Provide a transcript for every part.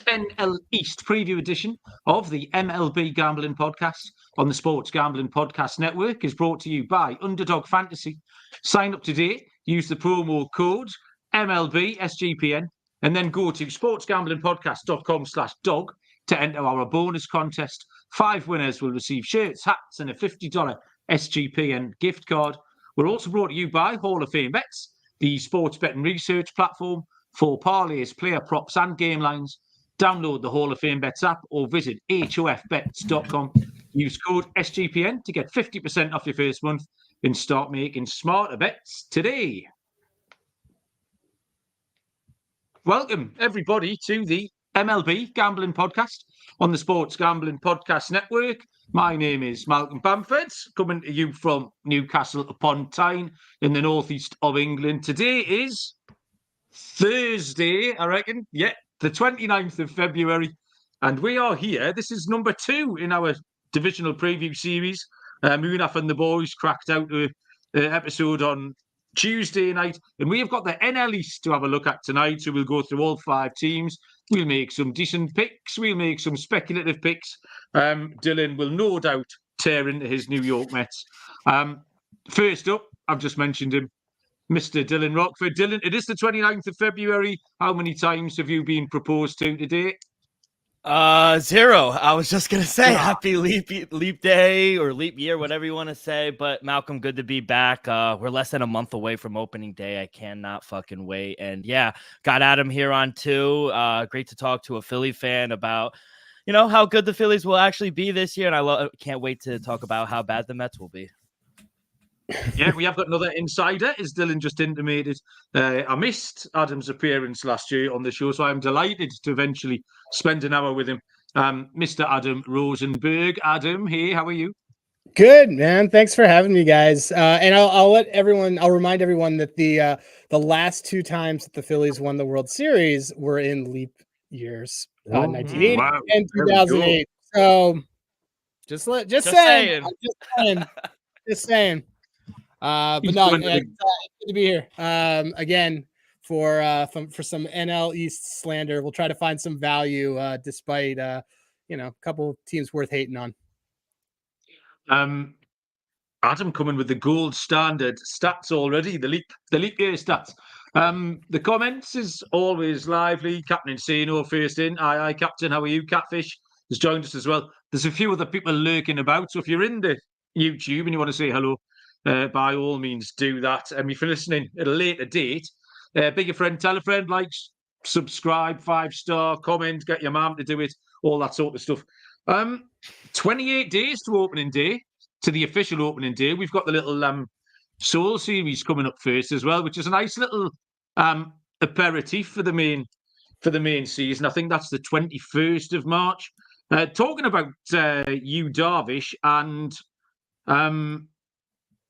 NL East preview edition of the MLB Gambling Podcast on the Sports Gambling Podcast Network is brought to you by Underdog Fantasy. Sign up today, use the promo code MLB SGPN, and then go to sportsgamblingpodcast.com/dog to enter our bonus contest. 5 winners will receive shirts, hats, and a $50 SGPN gift card. We're also brought to you by Hall of Fame Bets, the sports betting research platform for parlays, player props, and game lines. Download the Hall of Fame Bets app or visit hofbets.com. Use code SGPN to get 50% off your first month and start making smarter bets today. Welcome, everybody, to the MLB Gambling Podcast on the Sports Gambling Podcast Network. My name is Malcolm Bamford, coming to you from Newcastle upon Tyne in the northeast of England. Today is Thursday, I reckon. Yeah, the 29th of February. And we are here. This is number 2 in our divisional preview series. Munaf and the boys cracked out an episode on Tuesday night. And we have got the NL East to have a look at tonight. So we'll go through all 5 teams. We'll make some decent picks. We'll make some speculative picks. Dylan will no doubt tear into his New York Mets. First up, I've just mentioned him, Mr. Dylan Rockford. Dylan, it is the 29th of February. How many times have you been proposed to today? 0. I was just going to say happy leap day or leap year, whatever you want to say. But Malcolm, good to be back. We're less than a month away from opening day. I cannot fucking wait. And yeah, got Adam here on too. Great to talk to a Philly fan about, how good the Phillies will actually be this year. And I can't wait to talk about how bad the Mets will be. Yeah, we have got another insider, as Dylan just intimated. I missed Adam's appearance last year on the show, so I'm delighted to eventually spend an hour with him. Mr. Adam Rosenberg. Adam, hey, how are you? Good, man. Thanks for having me, guys. And I'll remind everyone that the last 2 times that the Phillies won the World Series were in leap years, 1980 and 2008. So just saying. Just saying. But no, it's good to be here. Again, for some NL East slander, we'll try to find some value despite a couple teams worth hating on. Adam coming with the gold standard stats already, the leap year stats. The comments is always lively. Captain Insano first in. Aye, Captain, how are you? Catfish has joined us as well. There's a few other people lurking about, so if you're in the YouTube and you want to say hello, by all means do that. And if you're listening at a later date, be a friend, tell a friend, like, subscribe, 5-star, comment, get your mum to do it, all that sort of stuff. 28 days to opening day, to the official opening day. We've got the little Soul series coming up first as well, which is a nice little aperitif for the main season. I think that's the 21st of March. Talking about Yu Darvish and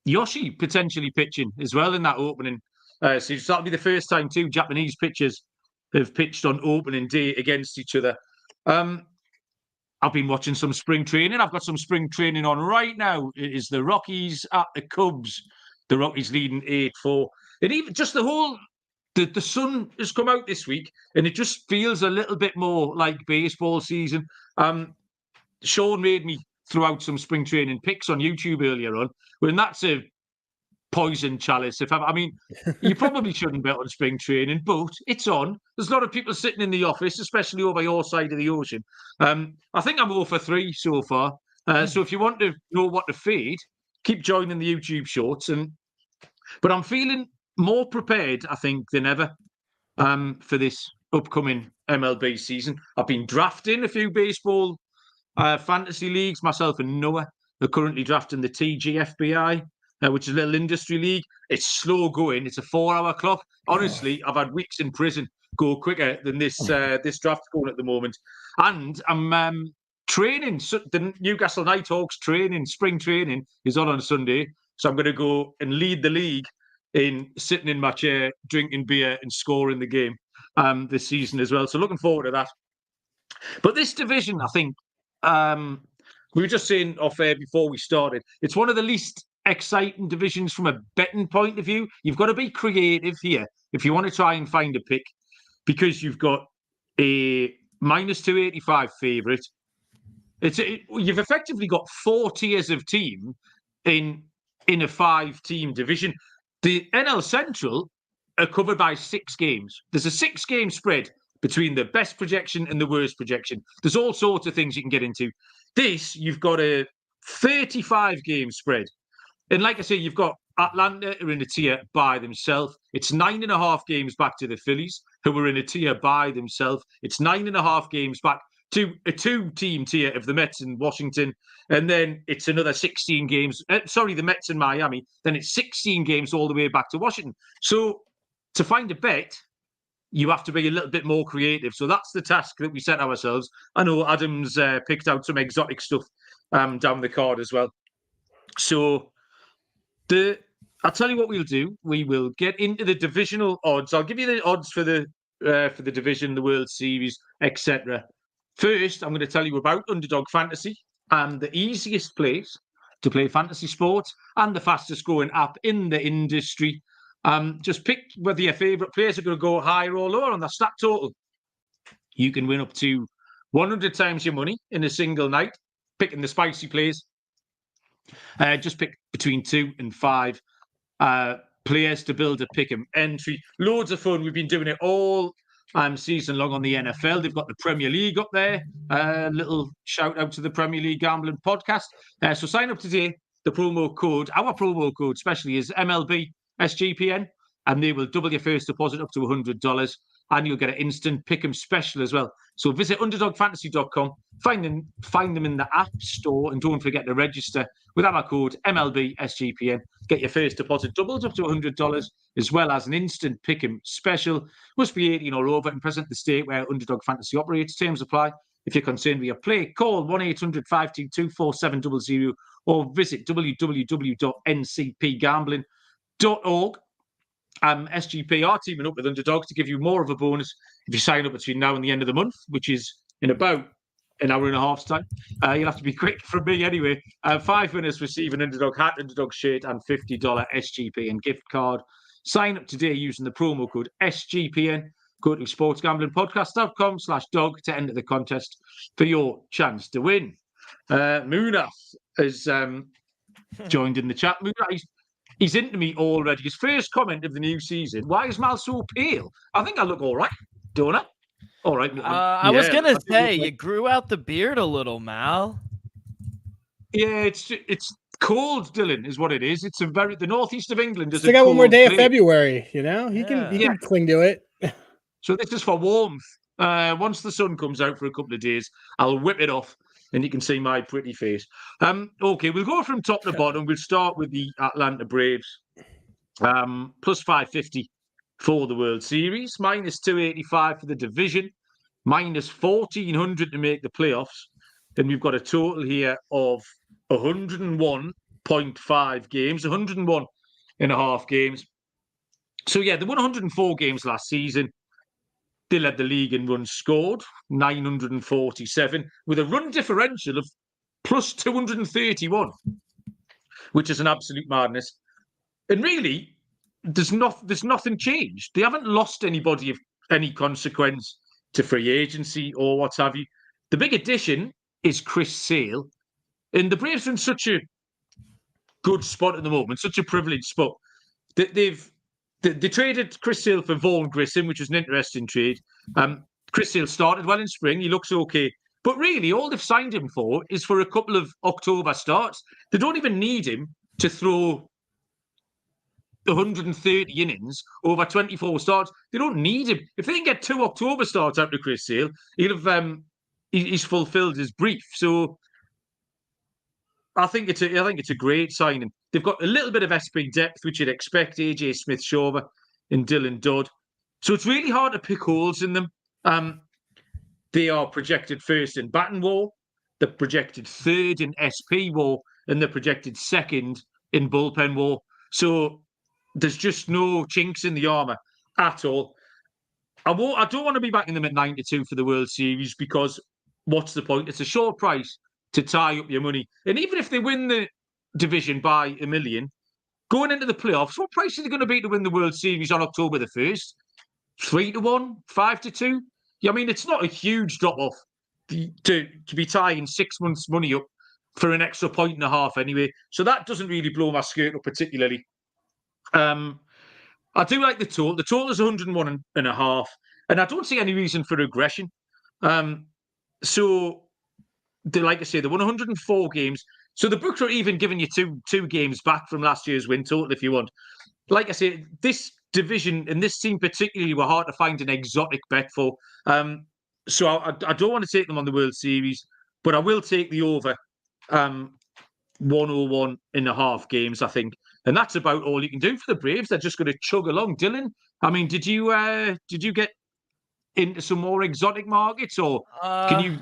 Yoshi potentially pitching as well in that opening series. That'll be the first time 2 Japanese pitchers have pitched on opening day against each other. I've been watching some spring training. I've got some spring training on right now. It is the Rockies at the Cubs. The Rockies leading 8-4. And even just the sun has come out this week, and it just feels a little bit more like baseball season. Sean made me throw out some spring training pics on YouTube earlier on, when that's a poison chalice. You probably shouldn't bet on spring training, but it's on. There's a lot of people sitting in the office, especially over your side of the ocean. I think I'm 0 for 3 so far. So if you want to know what to fade, keep joining the YouTube shorts, but I'm feeling more prepared, I think, than ever for this upcoming MLB season. I've been drafting a few baseball fantasy leagues. Myself and Noah are currently drafting the TGFBI, which is a little industry league. It's slow going. It's a 4-hour clock. Honestly, I've had weeks in prison go quicker than this draft going at the moment. And I'm training. So the Newcastle Nighthawks training, spring training, is on Sunday. So I'm going to go and lead the league in sitting in my chair, drinking beer and scoring the game this season as well. So looking forward to that. But this division, I think, we were just saying off air before we started, it's one of the least exciting divisions from a betting point of view. You've got to be creative here if you want to try and find a pick, because you've got a minus 285 favourite. You've effectively got 4 tiers of team in a 5-team division. The NL Central are covered by 6 games. There's a 6-game spread between the best projection and the worst projection. There's all sorts of things you can get into. This, you've got a 35-game spread. And like I say, you've got Atlanta are in a tier by themselves. It's 9.5 games back to the Phillies, who are in a tier by themselves. It's 9.5 games back to a 2-team tier of the Mets and Washington. And then it's another 16 games. The Mets and Miami. Then it's 16 games all the way back to Washington. So to find a bet, you have to be a little bit more creative. So that's the task that we set ourselves. I know Adam's picked out some exotic stuff down the card as well. So I'll tell you what we'll do. We will get into the divisional odds. I'll give you the odds for the division, the World Series, etc. First, I'm going to tell you about Underdog Fantasy, and the easiest place to play fantasy sports and the fastest growing app in the industry. Just pick whether your favourite players are going to go higher or lower on the stat total. You can win up to 100 times your money in a single night, picking the spicy plays. Just pick between 2 and 5 players to build a pick-em entry. Loads of fun. We've been doing it all season long on the NFL. They've got the Premier League up there. Little shout out to the Premier League Gambling Podcast. So sign up today. Our promo code especially is MLB SGPN, and they will double your first deposit up to $100, and you'll get an instant pick'em special as well. So visit underdogfantasy.com, find them in the App Store, and don't forget to register with our code MLB SGPN. Get your first deposit doubled up to $100, as well as an instant pick'em special. Must be 18 or over and present the state where Underdog Fantasy operates. Terms apply. If you're concerned with your play, call 1-800-522-4700 or visit www.ncpgambling.org. SGP are teaming up with Underdog to give you more of a bonus if you sign up between now and the end of the month, which is in about an hour and a half's time. You'll have to be quick from me anyway. 5 winners receive an Underdog hat, Underdog shirt, and $50 SGPN gift card. Sign up today using the promo code SGPN. Go to sportsgamblingpodcast.com/dog to enter the contest for your chance to win. Munaf has joined in the chat. Munaf, he's into me already. His first comment of the new season: why is Mal so pale? I think I look all right, don't I? All right. I was going to say, you grew out the beard a little, Mal. Yeah, it's cold, Dylan, is what it is. It's the northeast of England. Still got one more day of February, you know? He can cling to it. So this is for warmth. Once the sun comes out for a couple of days, I'll whip it off and you can see my pretty face. Okay, we'll go from top to bottom. We'll start with the Atlanta Braves. Plus 550 for the World Series, minus 285 for the division, minus 1,400 to make the playoffs. Then we've got a total here of 101.5 games, 101.5 games. So yeah, they won 104 games last season. They led the league in runs scored, 947, with a run differential of plus 231, which is an absolute madness. And really, there's nothing changed. They haven't lost anybody of any consequence to free agency or what have you. The big addition is Chris Sale. And the Braves are in such a good spot at the moment, such a privileged spot. They traded Chris Sale for Vaughn Grissom, which was an interesting trade. Chris Sale started well in spring. He looks okay. But really, all they've signed him for is for a couple of October starts. They don't even need him to throw 130 innings over 24 starts. They don't need him. If they can get 2 October starts out of Chris Sale, he's fulfilled his brief. So I think it's a great signing. They've got a little bit of SP depth, which you'd expect. AJ Smith-Shawver and Dylan Dodd. So it's really hard to pick holes in them. They are projected first in batting war. They're projected third in SP war, and they're projected second in bullpen war. So there's just no chinks in the armour at all. I don't want to be backing them at 92 for the World Series because what's the point? It's a short price to tie up your money. And even if they win the division by $1 million, going into the playoffs, what price are they going to be to win the World Series on October the 1st? 3-1, 5-2? Yeah, I mean, it's not a huge drop-off to be tying 6 months' money up for an extra 1.5 anyway. So that doesn't really blow my skirt up particularly. I do like the total. The total is 101.5, and I don't see any reason for regression. So, like I say, they won 104 games. So the books are even giving you two games back from last year's win total if you want. Like I say, this division and this team particularly were hard to find an exotic bet for. So I don't want to take them on the World Series, but I will take the over 101.5 games, I think. And that's about all you can do for the Braves. They're just going to chug along. Dylan, I mean, did you get into some more exotic markets, or can you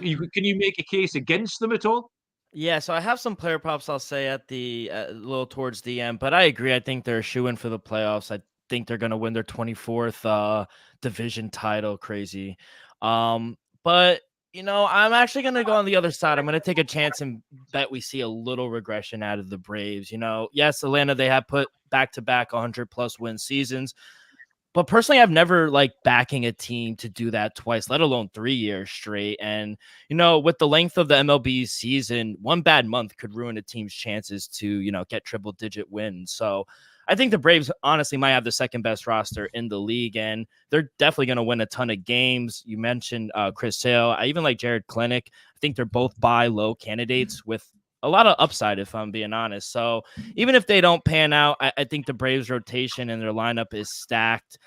make a case against them at all? Yeah, so I have some player props I'll say at the a little towards the end, but I agree. I think they're a shoo-in for the playoffs. I think they're going to win their 24th division title. Crazy. But I'm actually going to go on the other side. I'm going to take a chance and bet we see a little regression out of the Braves. Yes, Atlanta, they have put back-to-back 100-plus win seasons. But personally, I've never backing a team to do that twice, let alone 3 years straight. And, with the length of the MLB season, one bad month could ruin a team's chances to, get triple-digit wins. So I think the Braves honestly might have the second best roster in the league, and they're definitely going to win a ton of games. You mentioned Chris Sale. I even like Jared Klinick. I think they're both buy low candidates with a lot of upside, if I'm being honest. So even if they don't pan out, I think the Braves rotation and their lineup is stacked.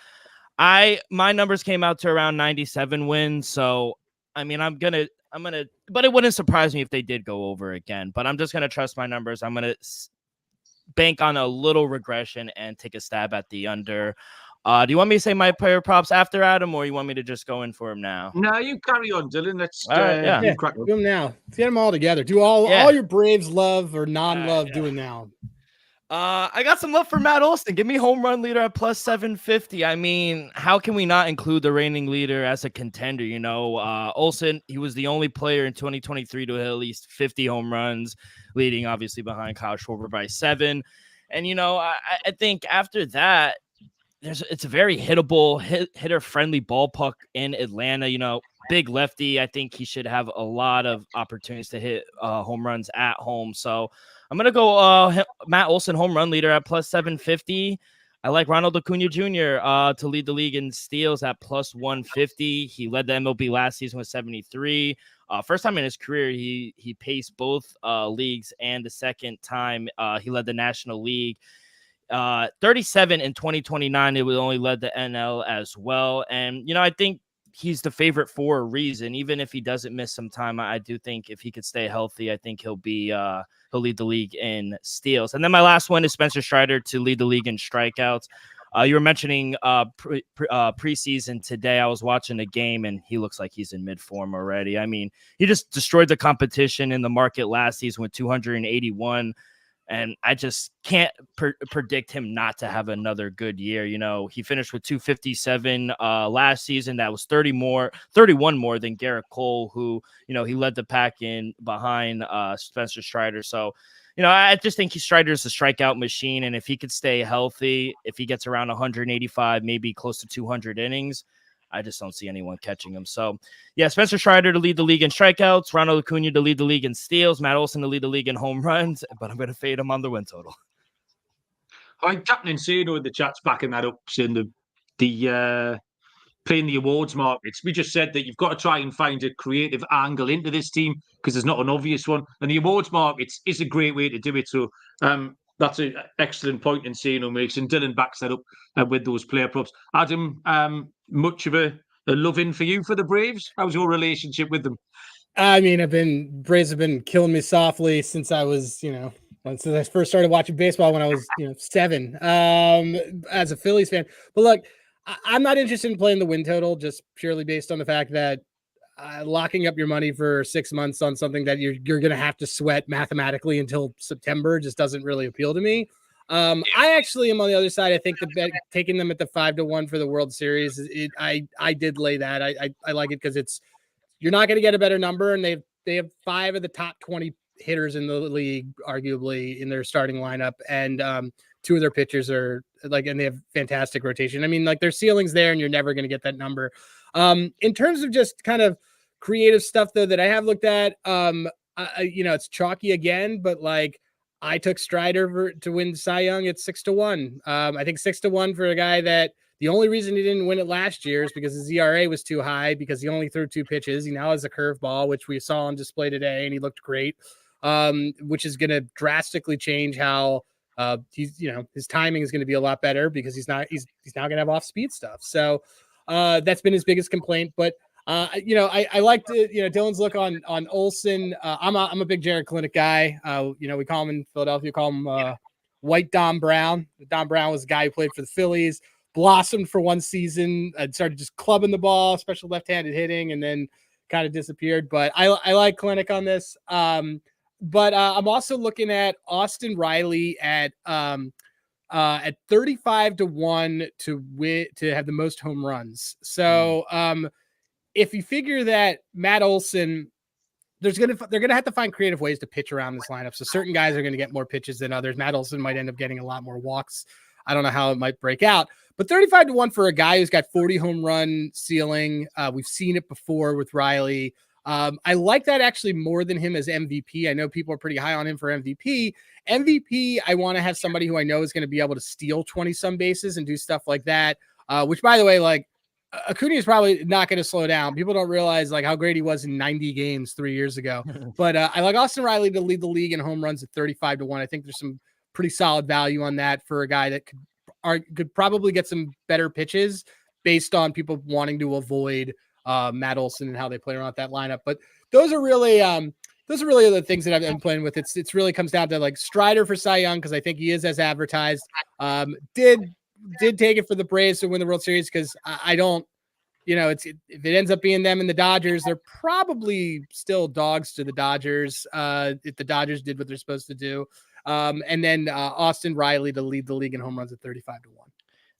My numbers came out to around 97 wins. So, I mean, I'm gonna, but it wouldn't surprise me if they did go over again, but I'm just going to trust my numbers. I'm going to bank on a little regression and take a stab at the under. Do you want me to say my player props after Adam, or you want me to just go in for him now? No, you carry on, Dylan. Let's do them now. Let's get them all together. Do all your Braves love or non-love do it now. I got some love for Matt Olson. Give me home run leader at plus 750. I mean, how can we not include the reigning leader as a contender? Olson, he was the only player in 2023 to hit at least 50 home runs, leading obviously behind Kyle Schwarber by 7. And, I think after that, it's a very hittable, hitter-friendly ballpark in Atlanta. Big lefty. I think he should have a lot of opportunities to hit home runs at home. So I'm going to go Matt Olson, home run leader at plus 750. I like Ronald Acuna Jr. To lead the league in steals at plus 150. He led the MLB last season with 73. First time in his career, he paced both leagues, and the second time he led the National League. 37 in 2029. It would only led the NL as well. And, I think he's the favorite for a reason. Even if he doesn't miss some time, I do think if he could stay healthy, I think he'll lead the league in steals. And then my last one is Spencer Strider to lead the league in strikeouts. You were mentioning preseason today. I was watching the game, and he looks like he's in mid-form already. I mean, he just destroyed the competition in the market last season with 281. And I just can't predict him not to have another good year. He finished with 257 last season. That was 31 more than Garrett Cole, who, he led the pack in behind Spencer Strider. So, I just think Strider's a strikeout machine. And if he could stay healthy, if he gets around 185, maybe close to 200 innings, I just don't see anyone catching him. So, yeah, Spencer Strider to lead the league in strikeouts, Ronald Acuna to lead the league in steals, Matt Olson to lead the league in home runs, but I'm going to fade him on the win total. Captain Insano in the chat's backing that up, saying the playing the awards markets. We just said that you've got to try and find a creative angle into this team because there's not an obvious one. And the awards markets is a great way to do it. So That's an excellent point Encino makes, and Dylan backs that up with those player props. Adam, much of a love-in for you for the Braves? How's your relationship with them? I mean, Braves have been killing me softly since I was, since I first started watching baseball when I was, 7, as a Phillies fan. But look, I'm not interested in playing the win total just purely based on the fact that locking up your money for 6 months on something that you're going to have to sweat mathematically until September just doesn't really appeal to me. I actually am on the other side. I think taking them at the 5-1 for the World Series, I did lay that. I like it because you're not going to get a better number, and they have 5 of the top 20 hitters in the league, arguably, in their starting lineup, and 2 of their pitchers are and they have fantastic rotation. I mean, their ceiling's there, and you're never going to get that number. In terms of just kind of creative stuff, though, that I have looked at, it's chalky again, but I took Strider to win Cy Young at 6-1. I think 6-1 for a guy that the only reason he didn't win it last year is because his ERA was too high because he only threw 2 pitches. He now has a curveball, which we saw on display today, and he looked great, which is going to drastically change how his timing is going to be a lot better because he's now going to have off-speed stuff. So that's been his biggest complaint. But I liked Dylan's look on Olsen. I'm a big Jared Klinick guy. We call him in Philadelphia, White Dom Brown. Dom Brown was a guy who played for the Phillies, blossomed for one season, started just clubbing the ball, special left-handed hitting, and then kind of disappeared. But I like Klinick on this. But I'm also looking at Austin Riley at 35-1 to win, to have the most home runs. So if you figure that Matt Olson, they're gonna have to find creative ways to pitch around this lineup. So certain guys are going to get more pitches than others. Matt Olson might end up getting a lot more walks. I don't know how it might break out, but 35-1 for a guy who's got 40 home run ceiling. We've seen it before with Riley. I like that actually more than him as MVP. I know people are pretty high on him for MVP. MVP, I want to have somebody who I know is going to be able to steal 20 some bases and do stuff like that. Which, by the way, Acuna is probably not going to slow down. People don't realize how great he was in 90 games 3 years ago. But I like Austin Riley to lead the league in home runs at 35-1. I think there's some pretty solid value on that for a guy that could probably get some better pitches based on people wanting to avoid Matt Olson and how they play around that lineup. But those are really the things that I've been playing with. It's really comes down to Strider for Cy Young because I think he is as advertised. Did take it for the Braves to win the World Series because I don't, if it ends up being them and the Dodgers, they're probably still dogs to the Dodgers if the Dodgers did what they're supposed to do. And then Austin Riley to lead the league in home runs at 35-1.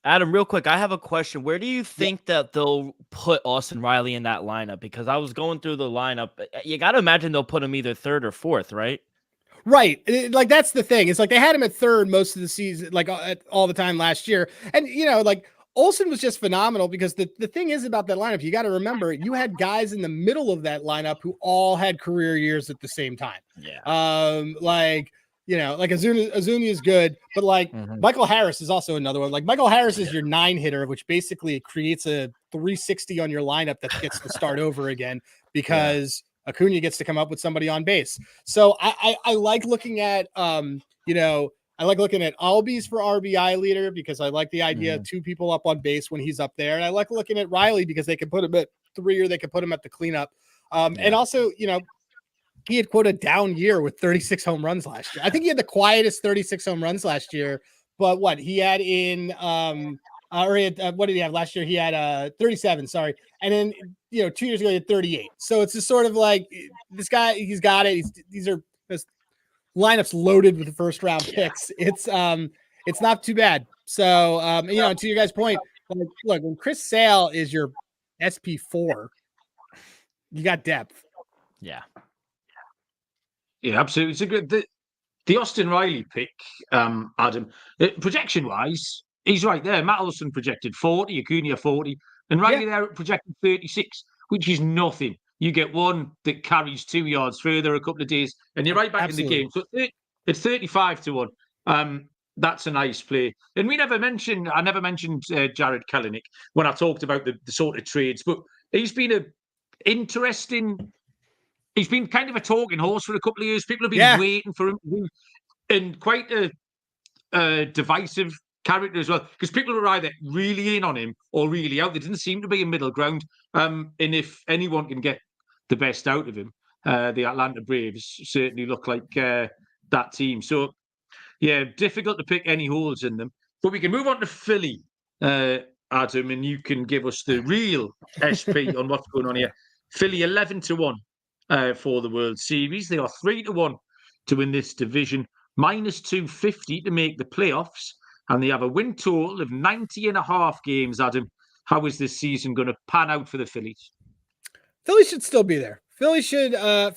Adam, real quick, I have a question. Where do you think that they'll put Austin Riley in that lineup? Because I was going through the lineup. You got to imagine they'll put him either 3rd or 4th, right? Right. That's the thing. It's they had him at 3rd most of the season, all the time last year. And, Olsen was just phenomenal because the thing is about that lineup, you got to remember, you had guys in the middle of that lineup who all had career years at the same time. Yeah. Azuni is good, but Michael Harris is also another one. Michael Harris is your 9 hitter, which basically creates a 360 on your lineup that gets to start over again because Acuna gets to come up with somebody on base. So I like looking at, I like looking at Albies for RBI leader because I like the idea of 2 people up on base when he's up there. And I like looking at Riley because they can put him at 3 or they can put him at the cleanup. And also, he had quote a down year with 36 home runs last year. I think he had the quietest 36 home runs last year, but what he had in, what did he have last year? He had 37, sorry. And then, 2 years ago, he had 38. So it's just sort of this guy, he's got it. These are this lineups loaded with the first round picks. It's not too bad. So, to your guys' point, look, when Chris Sale is your SP4, you got depth. Yeah. Yeah, absolutely. It's a good the Austin Riley pick, Adam. Projection wise, he's right there. Matt Olson projected 40, Acuna 40, and Riley there projected 36, which is nothing. You get one that carries 2 yards further a couple of days, and you're right back in the game. So it's 35-1. That's a nice play. And I never mentioned Jared Kelenic when I talked about the sort of trades, but he's been he's been kind of a talking horse for a couple of years. People have been waiting for him, and quite a divisive character as well, because people were either really in on him or really out. There didn't seem to be a middle ground. And if anyone can get the best out of him, the Atlanta Braves certainly look like that team. So, yeah, difficult to pick any holes in them. But we can move on to Philly, Adam, and you can give us the real SP on what's going on here. Philly 11-1 for the World Series. They are 3-1 to win this division, -250 to make the playoffs, and they have a win total of 90.5 games. Adam, how is this season going to pan out for the Phillies? Phillies should still be there. Phillies are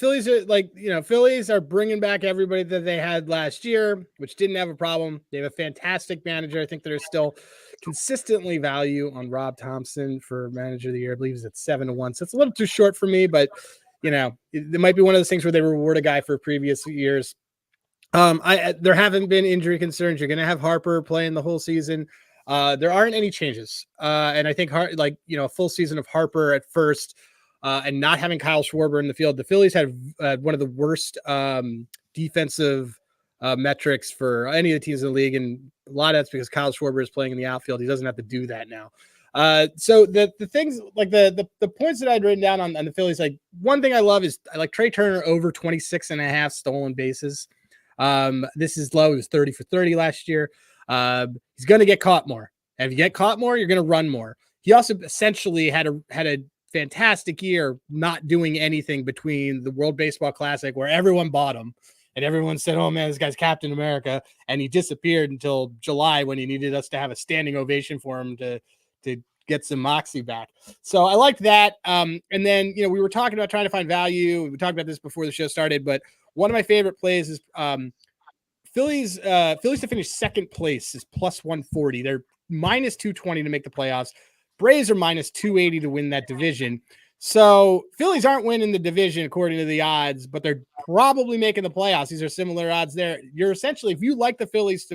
bringing back everybody that they had last year, which didn't have a problem. They have a fantastic manager. I think there's still consistently value on Rob Thompson for manager of the year. I believe he's at 7-1. So it's a little too short for me, but it might be one of those things where they reward a guy for previous years. There haven't been injury concerns. You're going to have Harper playing the whole season. There aren't any changes. And I think a full season of Harper at first, and not having Kyle Schwarber in the field. The Phillies had one of the worst defensive metrics for any of the teams in the league, and a lot of that's because Kyle Schwarber is playing in the outfield. He doesn't have to do that now. So the things like the points that I'd written down on the Phillies, like one thing I love is I like Trey Turner over 26.5 stolen bases. This is low. It was 30 for 30 last year. He's going to get caught more. And if you get caught more, you're going to run more. He also essentially had a fantastic year not doing anything between the World Baseball Classic, where everyone bought him and everyone said, oh man, this guy's Captain America, and he disappeared until July when he needed us to have a standing ovation for him to get some moxie back. So I liked that. And then we were talking about trying to find value. We talked about this before the show started, but one of my favorite plays is Phillies to finish second place is +140. They're -220 to make the playoffs. Braves are -280 to win that division. So Phillies aren't winning the division according to the odds, but they're probably making the playoffs. These are similar odds there. You're essentially, if you like the Phillies,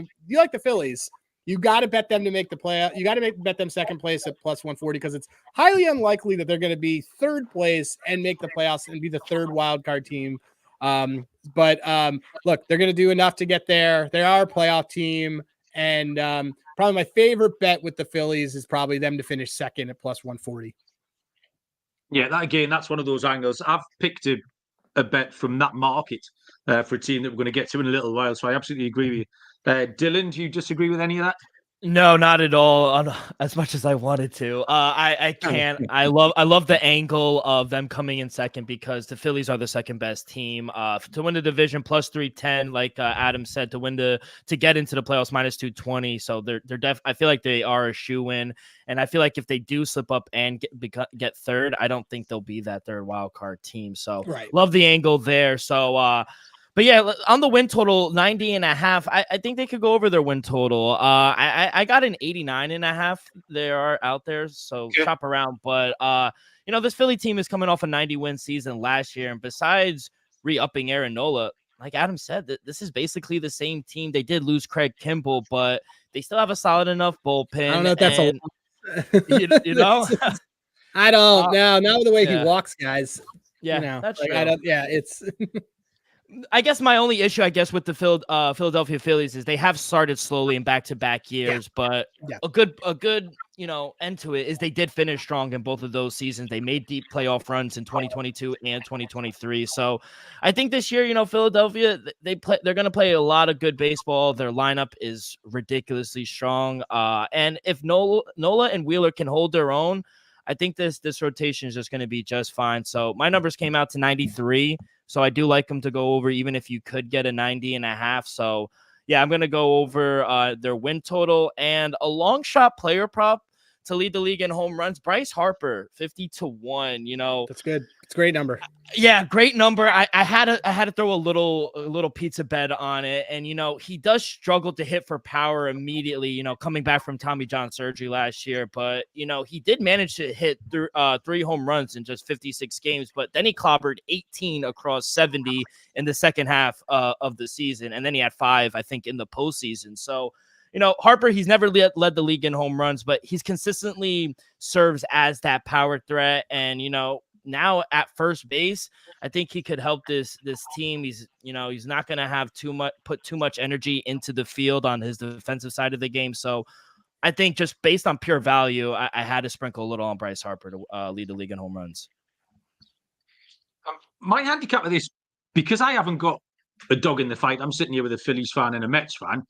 you got to bet them to make the playoff. You got to bet them second place at +140, because it's highly unlikely that they're going to be third place and make the playoffs and be the third wild card team. But look, they're going to do enough to get there. They are a playoff team. And probably my favorite bet with the Phillies is probably them to finish second at +140. Yeah, that's one of those angles. I've picked a bet from that market for a team that we're going to get to in a little while. So I absolutely agree with you. Dylan, do you disagree with any of that? No, not at all. As much as I wanted to, I can't. I love the angle of them coming in second, because the Phillies are the second best team. To win the division +310, like Adam said, to get into the playoffs -220. So they're I feel like they are a shoe-in, and I feel like if they do slip up and get third, I don't think they'll be that third wild card team. So love the angle there. So. But yeah, on the win total, 90.5, I think they could go over their win total. I got an 89.5. They are out there, so shop around. But this Philly team is coming off a 90-win season last year, and besides re-upping Aaron Nola, like Adam said, this is basically the same team. They did lose Craig Kimbrell, but they still have a solid enough bullpen. I don't know if that's you know. I don't know. Not with the way he walks, guys. Yeah, that's true. It's. I guess my only issue, with the Philadelphia Phillies is they have started slowly in back-to-back years, but a good end to it is they did finish strong in both of those seasons. They made deep playoff runs in 2022 and 2023. So I think this year, Philadelphia, they're going to play a lot of good baseball. Their lineup is ridiculously strong. And if Nola and Wheeler can hold their own, I think this rotation is just going to be just fine. So my numbers came out to 93. So I do like them to go over, even if you could get a 90.5. So yeah, I'm going to go over their win total and a long shot player prop to lead the league in home runs. Bryce Harper, 50-1. That's good. It's a great number. Yeah, great number. I had to throw a little pizza bet on it, and he does struggle to hit for power immediately. Coming back from Tommy John surgery last year, but he did manage to hit 3 home runs in just 56 games. But then he clobbered 18 across 70 in the second half of the season, and then he had 5, I think, in the postseason. So. Harper, he's never led the league in home runs, but he's consistently serves as that power threat. And, now at first base, I think he could help this team. He's not going to have put too much energy into the field on his defensive side of the game. So I think just based on pure value, I had to sprinkle a little on Bryce Harper to lead the league in home runs. My handicap of this, because I haven't got a dog in the fight, I'm sitting here with a Phillies fan and a Mets fan.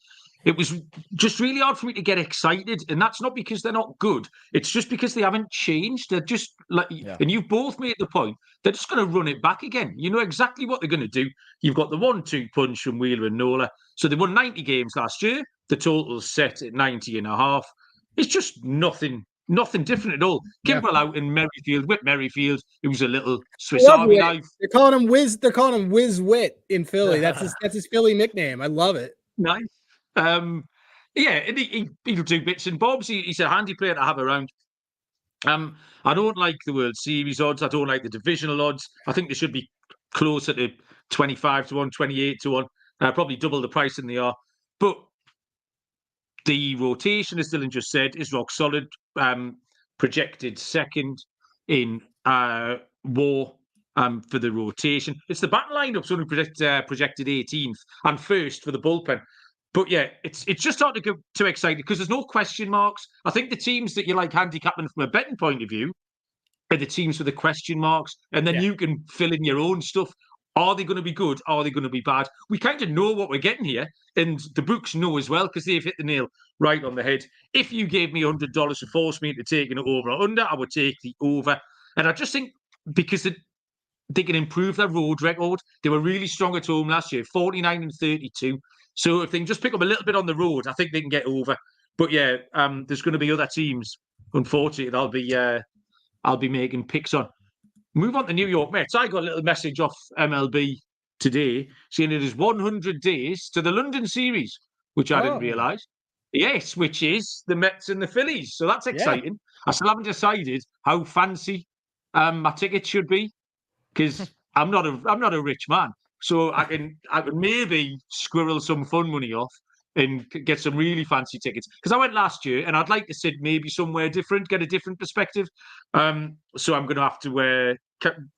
It was just really hard for me to get excited. And that's not because they're not good. It's just because they haven't changed. They're just like, and you've both made the point, they're just going to run it back again. You know exactly what they're going to do. You've got the 1-2 punch from Wheeler and Nola. So they won 90 games last year. The total's set at 90.5. It's just nothing different at all. Kimbrel out in Merrifield, Whit Merrifield. It was a little Swiss Army knife. They're calling him Whiz Wit in Philly. That's his Philly nickname. I love it. Nice. He'll do bits and bobs. He's a handy player to have around. I don't like the World Series odds. I don't like the divisional odds. I think they should be closer to 25-1, 28-1. Probably double the price than they are. But the rotation, as Dylan just said, is rock solid. Projected second in WAR for the rotation. It's the batting lineup's only projected 18th and first for the bullpen. But yeah, it's just hard to get too excited because there's no question marks. I think the teams that you like handicapping from a betting point of view are the teams with the question marks, and then you can fill in your own stuff. Are they going to be good? Are they going to be bad? We kind of know what we're getting here, and the books know as well because they've hit the nail right on the head. If you gave me $100 to force me into taking it over or under, I would take the over. And I just think because they can improve their road record. They were really strong at home last year, 49-32. So if they can just pick up a little bit on the road, I think they can get over. But yeah, there's going to be other teams, unfortunately, I'll be making picks on. Move on to New York Mets. I got a little message off MLB today saying it is 100 days to the London series, which I didn't realise. Yes, which is the Mets and the Phillies. So that's exciting. I still haven't decided how fancy my ticket should be because I'm not a rich man. So I can maybe squirrel some fun money off and get some really fancy tickets. Because I went last year and I'd like to sit maybe somewhere different, get a different perspective. So I'm going to have to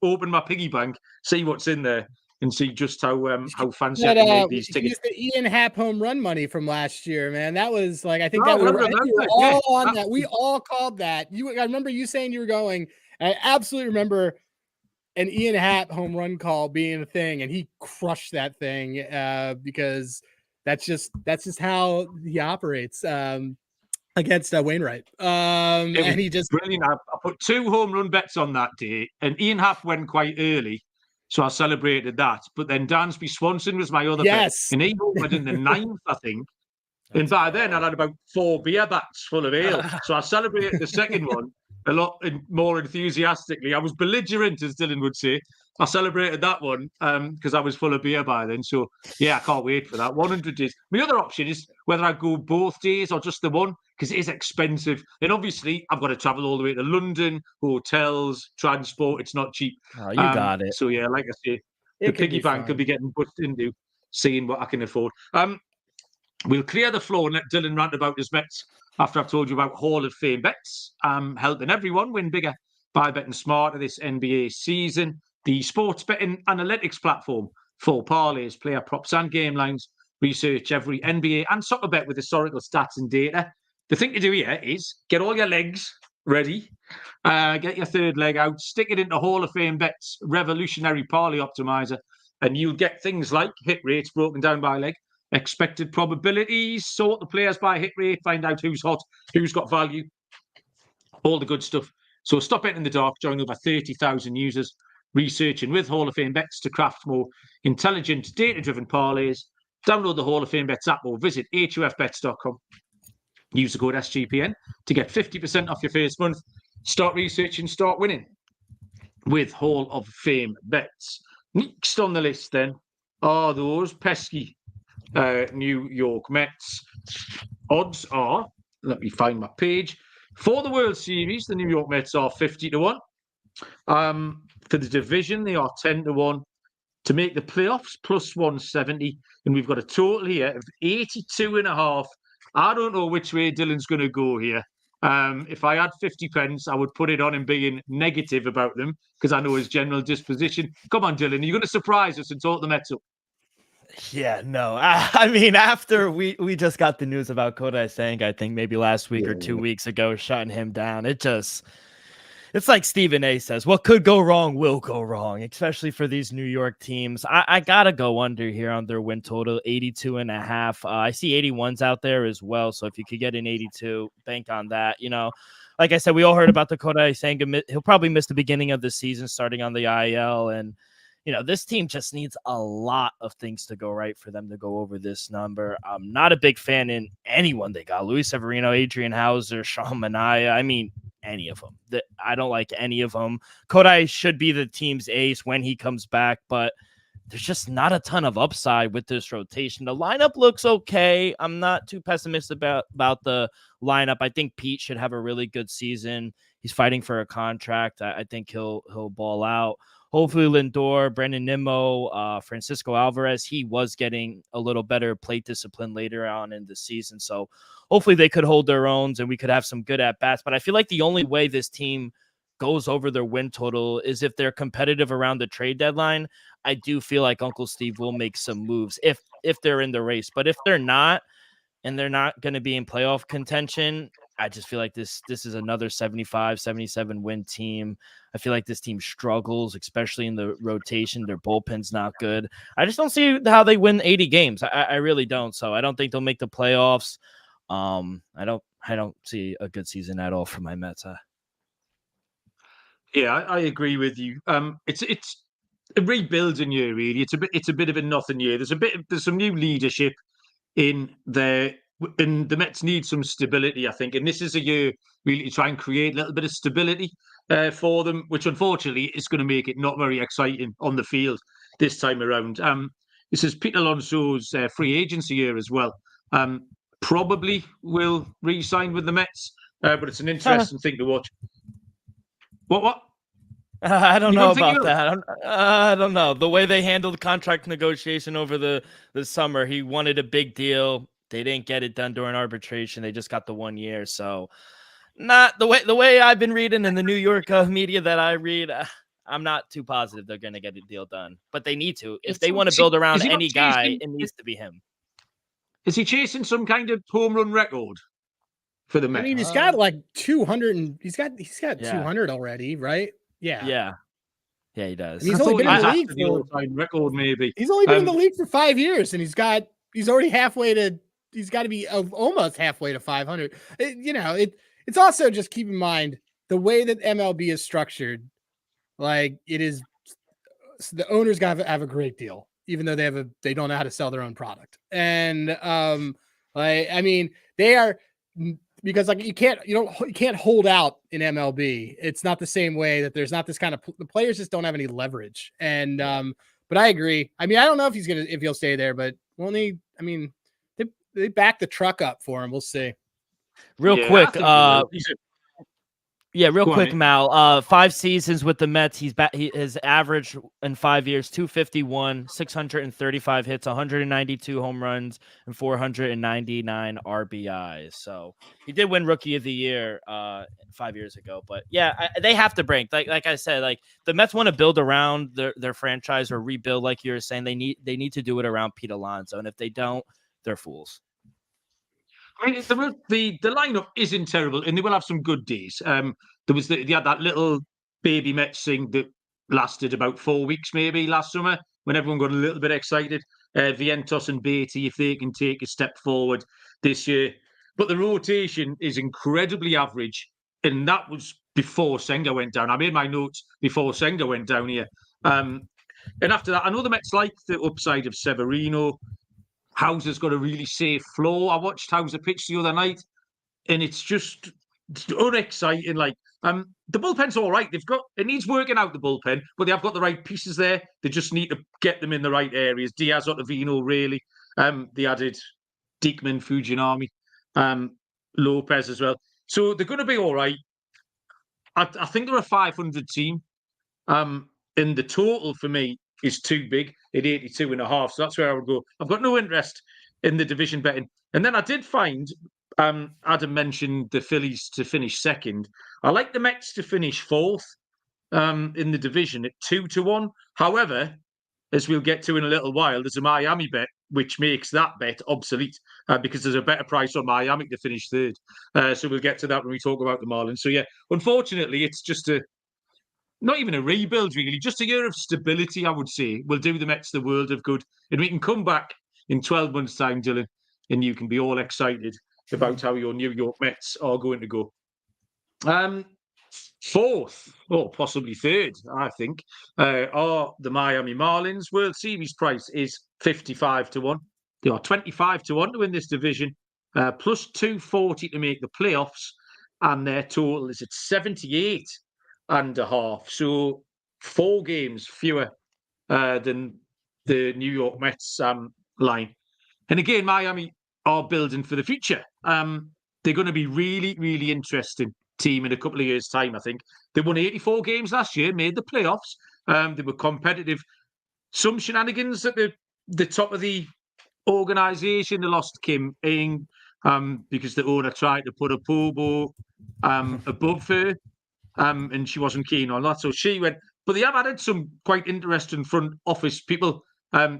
open my piggy bank, see what's in there, and see just how fancy I can make these tickets. The Ian Happ home run money from last year, man. That was like I think we were all on that. We all called that. I remember you saying you were going. I absolutely remember an Ian Happ home run call being a thing, and he crushed that thing because that's just how he operates against Wainwright. And he just brilliant. I put 2 home run bets on that day, and Ian Happ went quite early, so I celebrated that. But then Dansby Swanson was my other bet, and he went in the 9th, I think. And by then I had about 4 beer bats full of ale, so I celebrated the second one a lot more enthusiastically. I was belligerent, as Dylan would say. I celebrated that one because I was full of beer by then. So, yeah, I can't wait for that. 100 days. My other option is whether I go both days or just the one because it is expensive. And obviously, I've got to travel all the way to London, hotels, transport. It's not cheap. Oh, you got it. So, yeah, like I say, the piggy bank could be getting pushed into seeing what I can afford. We'll clear the floor and let Dylan rant about his bets after I've told you about Hall of Fame bets. Helping everyone win bigger by betting smarter this NBA season. The sports betting analytics platform for parlays, player props and game lines. Research every NBA and soccer bet with historical stats and data. The thing to do here is get all your legs ready. Get your third leg out. Stick it into Hall of Fame bets, revolutionary parlay optimizer. And you'll get things like hit rates broken down by leg. Expected probabilities, sort the players by hit rate, find out who's hot, who's got value, all the good stuff. So stop betting in the dark, join over 30,000 users researching with Hall of Fame bets to craft more intelligent, data-driven parlays. Download the Hall of Fame bets app or visit hufbets.com. Use the code SGPN to get 50% off your first month. Start researching, start winning with Hall of Fame bets. Next on the list then are those pesky New York Mets. Odds are, let me find my page. For the World Series, the New York Mets are 50-1. For the division, they are 10-1. To make the playoffs, plus 170. And we've got a total here of 82.5. I don't know which way Dylan's going to go here. If I had 50 pence, I would put it on him being negative about them because I know his general disposition. Come on, Dylan, are you going to surprise us and talk the Mets up? Yeah, no. I mean, after we just got the news about Kodai Senga, I think maybe last week or 2 weeks ago, shutting him down, it's like Stephen A says, what could go wrong will go wrong, especially for these New York teams. I got to go under here on their win total, 82.5. I see 81s out there as well. So if you could get an 82, bank on that. Like I said, we all heard about the Kodai Senga. He'll probably miss the beginning of the season starting on the IL. And, this team just needs a lot of things to go right for them to go over this number. I'm not a big fan in anyone they got. Luis Severino, Adrian Hauser, Sean Manaea. I mean, any of them. I don't like any of them. Kodai should be the team's ace when he comes back, but there's just not a ton of upside with this rotation. The lineup looks okay. I'm not too pessimistic about the lineup. I think Pete should have a really good season. He's fighting for a contract. I think he'll ball out. Hopefully Lindor, Brandon Nimmo, Francisco Alvarez, he was getting a little better plate discipline later on in the season. So hopefully they could hold their own and we could have some good at-bats. But I feel like the only way this team goes over their win total is if they're competitive around the trade deadline. I do feel like Uncle Steve will make some moves if they're in the race. But if they're not, and they're not going to be in playoff contention, I just feel like this is another 75, 77 win team. I feel like this team struggles, especially in the rotation. Their bullpen's not good. I just don't see how they win 80 games. I really don't. So I don't think they'll make the playoffs. I don't see a good season at all for my Mets. Yeah, I agree with you. It's a rebuilding year, really. It's a bit of a nothing year. There's some new leadership in there, and the Mets need some stability, I think. And this is a year really to try and create a little bit of stability for them, which unfortunately is going to make it not very exciting on the field this time around. This is Pete Alonso's free agency year as well. Probably will re-sign with the Mets, but it's an interesting thing to watch. What? I don't know about that. I don't know. The way they handled contract negotiation over the summer, he wanted a big deal. They didn't get it done during arbitration. They just got the 1 year. So not the way I've been reading in the New York media that I read, I'm not too positive they're going to get a deal done. But they need to. If they want to build around any guy, it needs to be him. Is he chasing some kind of home run record for the Mets? I mean, he's got like 200 and he's got 200 already, right? Yeah, he does. And he's only been in the league for record, maybe. He's only been in the league for 5 years, and he's already halfway to. He's got to be almost halfway to 500. It's also just keep in mind the way that MLB is structured. Like it is, the owners got to have a great deal, even though they don't know how to sell their own product. And I mean, they are. Because like you can't hold out in MLB. It's not the same way that there's not this kind of the players just don't have any leverage. And but I agree. I mean, I don't know if he'll stay there, but they back the truck up for him. We'll see. Real quick, Mal. 5 seasons with the Mets. His average in 5 years 251, 635 hits, 192 home runs, and 499 RBIs. So he did win Rookie of the Year 5 years ago. But yeah, they have to bring like I said, like the Mets want to build around their franchise or rebuild, like you were saying. They need to do it around Pete Alonso, and if they don't, they're fools. I mean, the lineup isn't terrible, and they will have some good days. They had that little baby Mets thing that lasted about 4 weeks, maybe last summer, when everyone got a little bit excited. Vientos and Beatty, if they can take a step forward this year, but the rotation is incredibly average, and that was before Senga went down. I made my notes before Senga went down here, and after that, I know the Mets like the upside of Severino. Hauser's got a really safe floor. I watched Hauser pitch the other night, and it's unexciting. Like the bullpen's all right. It needs working out, the bullpen, but they have got the right pieces there. They just need to get them in the right areas. Diaz, Ottavino, really. They added Diekman, Fujinami, Lopez as well. So they're going to be all right. I think they're a 500 team. And the total for me is too big at 82.5. So that's where I would go. I've got no interest in the division betting. And then I did find Adam mentioned the Phillies to finish second. I like the Mets to finish fourth in the division at 2-1. However, as we'll get to in a little while, there's a Miami bet, which makes that bet obsolete because there's a better price on Miami to finish third. So we'll get to that when we talk about the Marlins. So yeah, unfortunately, it's just not even a rebuild, really, just a year of stability, I would say, will do the Mets the world of good. And we can come back in 12 months' time, Dylan, and you can be all excited about how your New York Mets are going to go. Fourth, or possibly third, I think, are the Miami Marlins. World Series price is 55-1. They are 25-1 to win this division, plus 240 to make the playoffs, and their total is at 78.5. So 4 games fewer than the New York Mets line. And again, Miami are building for the future. They're going to be really, really interesting team in a couple of years' time, I think. They won 84 games last year, made the playoffs. They were competitive. Some shenanigans at the top of the organisation. They lost Kim Ng because the owner tried to put a Pobo above her, and she wasn't keen on that. So she went. But they have added some quite interesting front office people.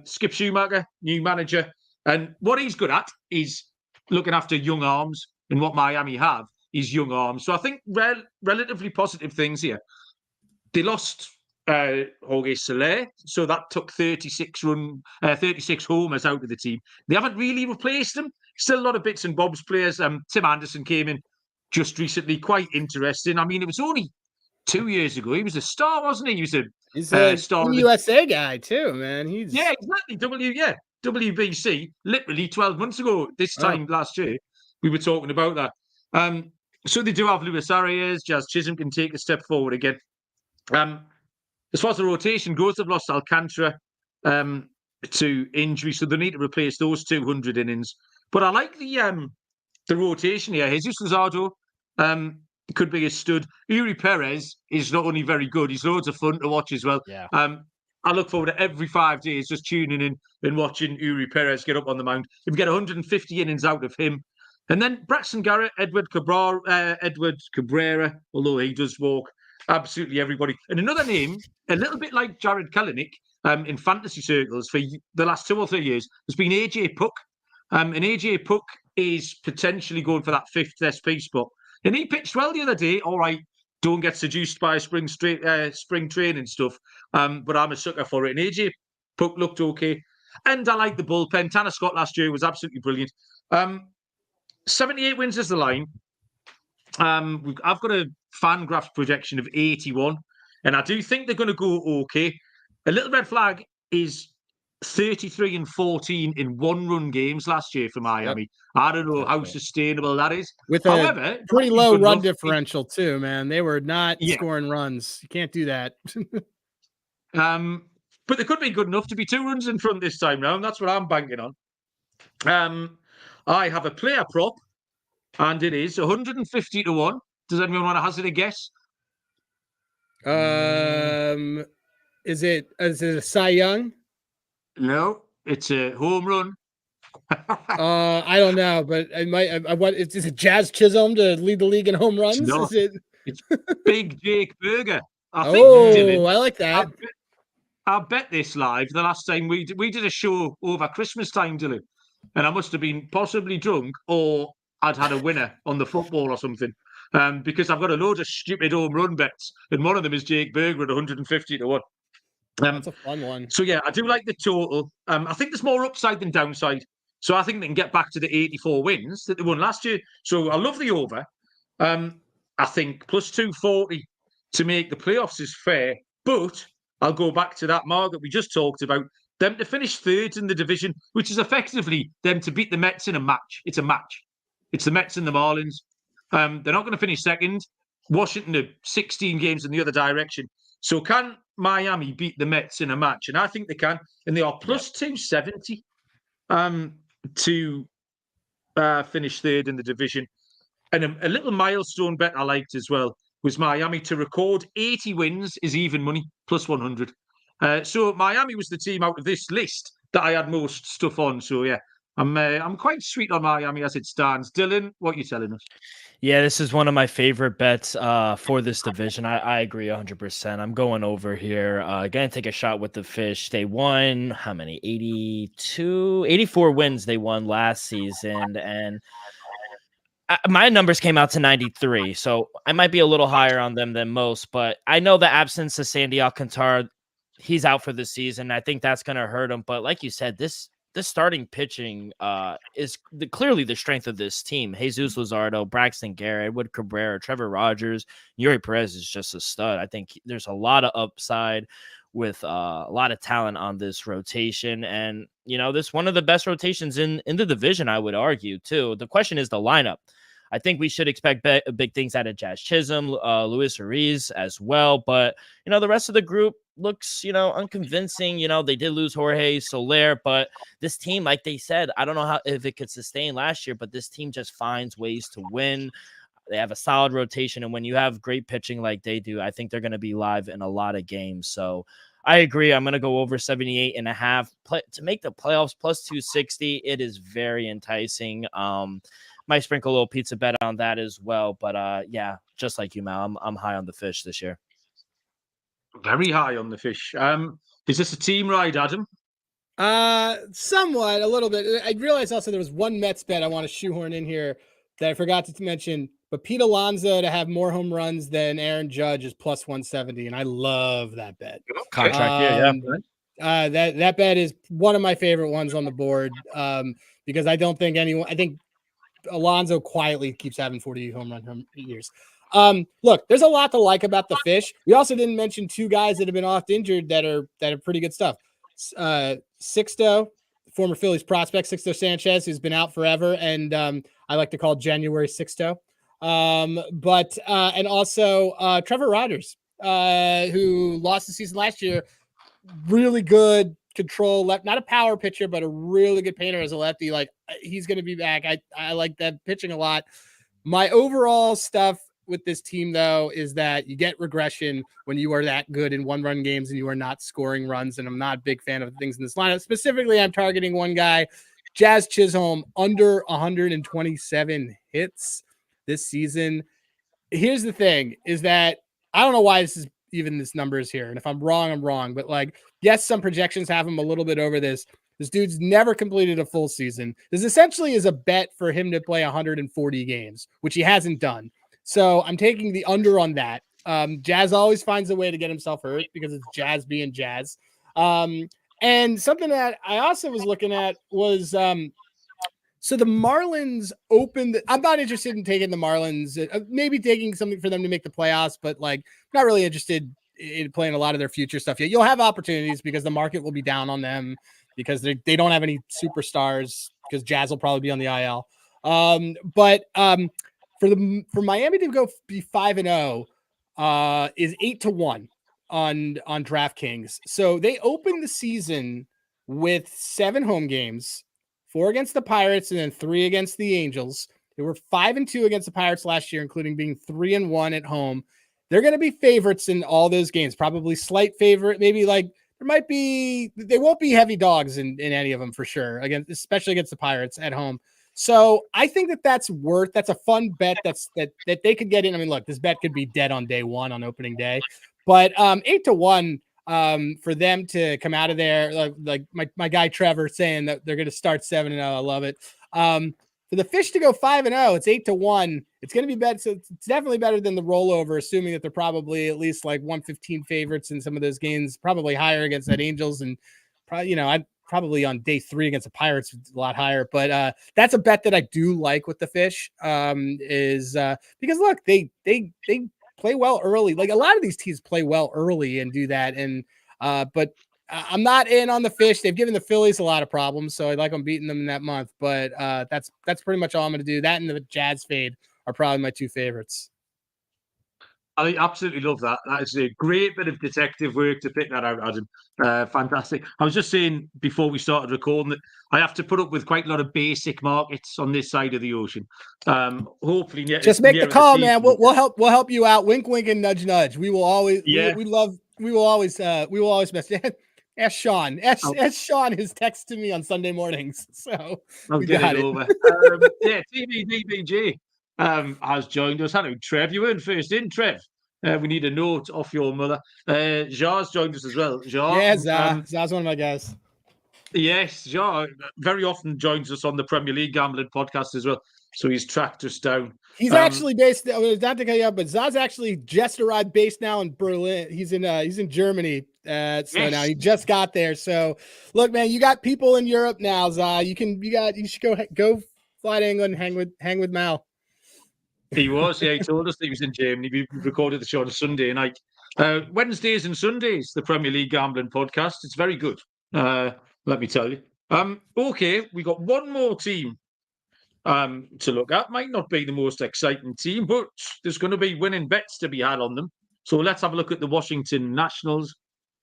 Skip Schumacher, new manager. And what he's good at is looking after young arms, and what Miami have is young arms. So I think relatively positive things here. They lost Jorge Soler, so that took 36 homers out of the team. They haven't really replaced him. Still a lot of bits and bobs players. Tim Anderson came in just recently, quite interesting. I mean, it was only 2 years ago. He was a star, wasn't he? He was a star USA guy too, man. Yeah, exactly. WBC, literally 12 months ago, this time last year, we were talking about that. So they do have Luis Arias. Jazz Chisholm can take a step forward again. As far as the rotation goes, they've lost Alcantara to injury, so they need to replace those 200 innings. But I like the rotation here. Jesus Luzardo could be a stud. Uri Perez is not only very good, he's loads of fun to watch as well. Yeah. I look forward to every 5 days just tuning in and watching Uri Perez get up on the mound. If we get 150 innings out of him. And then Braxton Garrett, Edward Cabrera, although he does walk absolutely everybody. And another name, a little bit like Jared Kelenic in fantasy circles for the last 2 or 3 years, has been AJ Puck. And AJ Puck is potentially going for that 5th SP spot. And he pitched well the other day. All right, don't get seduced by spring training stuff. But I'm a sucker for it. And AJ Puck looked okay. And I like the bullpen. Tanner Scott last year was absolutely brilliant. 78 wins is the line. I've got a Fangraphs projection of 81. And I do think they're going to go okay. A little red flag is 33-14 in 1-run games last year for Miami. Yep. I don't know how sustainable that is. However, a pretty low run differential too, man. They were not scoring runs. You can't do that. But they could be good enough to be 2 runs in front this time round. That's what I'm banking on. I have a player prop, and it is 150-1. Does anyone want to hazard a guess? Is it a Cy Young? No, it's a home run. I don't know, but it might. Is it Jazz Chisholm to lead the league in home runs? It's Big Jake Berger. I like that. I bet this live the last time we did a show over Christmas time, Dylan, and I must have been possibly drunk or I'd had a winner on the football or something. Because I've got a load of stupid home run bets, and one of them is Jake Berger at 150-1. That's a fun one. So yeah, I do like the total. I think there's more upside than downside. So I think they can get back to the 84 wins that they won last year. So I love the over. I think plus 240 to make the playoffs is fair, but I'll go back to that market we just talked about. Them to finish 3rd in the division, which is effectively them to beat the Mets in a match. It's a match. It's the Mets and the Marlins. They're not going to finish 2nd. Washington are 16 games in the other direction. So can Miami beat the Mets in a match? And I think they can. And they are plus 270 to finish 3rd in the division. And a little milestone bet I liked as well was Miami to record 80 wins is even money, plus 100. So Miami was the team out of this list that I had most stuff on. So yeah, I'm quite sweet on Miami as it stands. Dylan, what are you telling us? Yeah, this is one of my favorite bets for this division. I agree 100%. I'm going over here. Gonna take a shot with the Fish. They won how many? 84 wins they won last season, and my numbers came out to 93, so I might be a little higher on them than most, but I know the absence of Sandy Alcantara, he's out for the season. I think that's going to hurt him. But like you said, this starting pitching is clearly the strength of this team. Jesus Luzardo, Braxton Garrett, Wood Cabrera, Trevor Rogers, Yuri Perez is just a stud. I think there's a lot of upside with a lot of talent on this rotation. And, this one of the best rotations in the division, I would argue, too. The question is the lineup. I think we should expect big things out of Jazz Chisholm, Luis Ruiz as well. But, the rest of the group looks, unconvincing. They did lose Jorge Soler, but this team, like they said, I don't know if it could sustain last year, but this team just finds ways to win. They have a solid rotation, and when you have great pitching like they do, I think they're going to be live in a lot of games. So I agree. I'm going to go over 78.5 to make the playoffs plus 260. It is very enticing. Might sprinkle a little pizza bet on that as well. But yeah, just like you, Mal, I'm high on the Fish this year. Very high on the Fish. Is this a team ride, Adam? Somewhat, a little bit. I realized also there was one Mets bet I want to shoehorn in here that I forgot to mention. But Pete Alonso to have more home runs than Aaron Judge is plus 170, and I love that bet. Contract year, yeah. That bet is one of my favorite ones on the board. Because I don't think I think Alonso quietly keeps having 40 home run years. Look, there's a lot to like about the Fish. We also didn't mention two guys that have been oft injured that are pretty good stuff. Sixto, former Phillies prospect, Sixto Sanchez, who's been out forever, and I like to call January Sixto. And also Trevor Rogers, who lost the season last year. Really good control left, not a power pitcher, but a really good painter as a lefty. Like, he's going to be back. I like that pitching a lot. My overall stuff with this team, though, is that you get regression when you are that good in one-run games and you are not scoring runs, and I'm not a big fan of things in this lineup. Specifically, I'm targeting one guy, Jazz Chisholm, under 127 hits this season. Here's the thing, is that I don't know why this number is here, and if I'm wrong, I'm wrong, but yes, some projections have him a little bit over this. This dude's never completed a full season. This essentially is a bet for him to play 140 games, which he hasn't done. So I'm taking the under on that. Jazz always finds a way to get himself hurt because it's Jazz being Jazz. And something that I also was looking at was so the Marlins opened. I'm not interested in taking the Marlins, maybe taking something for them to make the playoffs, but not really interested in playing a lot of their future stuff yet. You'll have opportunities because the market will be down on them because they don't have any superstars because Jazz will probably be on the IL. For Miami to go be 5-0 is 8-1 on DraftKings. So they opened the season with 7 home games, 4 against the Pirates and then 3 against the Angels. They were 5-2 against the Pirates last year, including being 3-1 at home. They're going to be favorites in all those games, probably slight favorite. Maybe they won't be heavy dogs in any of them for sure, especially against the Pirates at home. So I think that's a fun bet that they could get in. I mean, look, this bet could be dead on day one on opening day, but 8-1 for them to come out of there, like my guy Trevor saying that they're going to start 7-0. I love it. For the Fish to go 5-0, it's 8-1. It's going to be better. So it's definitely better than the rollover, assuming that they're probably at least 115 favorites in some of those games, probably higher against that Angels, and probably, I'd probably on day 3 against the Pirates a lot higher. But that's a bet that I do like with the Fish, is because look, they play well early. A lot of these teams play well early and do that. And but I'm not in on the Fish. They've given the Phillies a lot of problems, so I like them beating them in that month. But that's pretty much all I'm going to do. That and the Jazz fade are probably my 2 favorites. I absolutely love that. That is a great bit of detective work to pick that out, Adam. Fantastic. I was just saying before we started recording that I have to put up with quite a lot of basic markets on this side of the ocean. Hopefully, just make the call, man. We'll help you out. Wink, wink, and nudge, nudge. We will always. Yeah. We will always mess. Ask Sean. Ask Sean his text to me on Sunday mornings. So I'll we get got it it. over. Yeah, TVDBG has joined us. Hello, Trev. You weren't first in, Trev. We need a note off your mother. Jar's joined us as well. Jar, Yeah, Zah's one of my guys. yes, Jar very often joins us on the Premier League Gambling podcast as well. So he's tracked us down. He's actually based. Not to cut you up, but Zah's actually just arrived, based now in Berlin. He's in Germany. So now he just got there. So look, man, you got people in Europe now, Zah. You should go fly to England, hang with Mal. He was, yeah. He told us that he was in Germany. We recorded the show on a Sunday night. Wednesdays and Sundays, the Premier League Gambling podcast. It's very good. Let me tell you. Okay, we got one more team to look at. Might not be the most exciting team, but there's going to be winning bets to be had on them. So let's have a look at the Washington Nationals,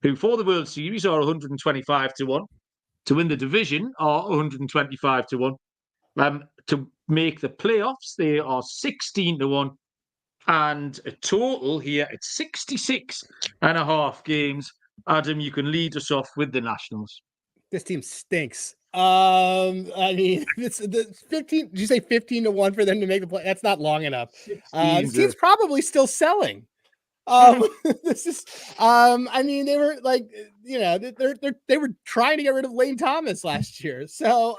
who for the World Series are 125 to 1. To win the division are 125 to 1. To make the playoffs, they are 16 to 1. And a total here at 66.5 games. Adam, you can lead us off with the Nationals. This team stinks. I mean, it's the 15. Did you say 15 to 1 for them to make the play? That's not long enough. This team's probably still selling. This is, I mean, they were like, they were trying to get rid of Lane Thomas last year. So,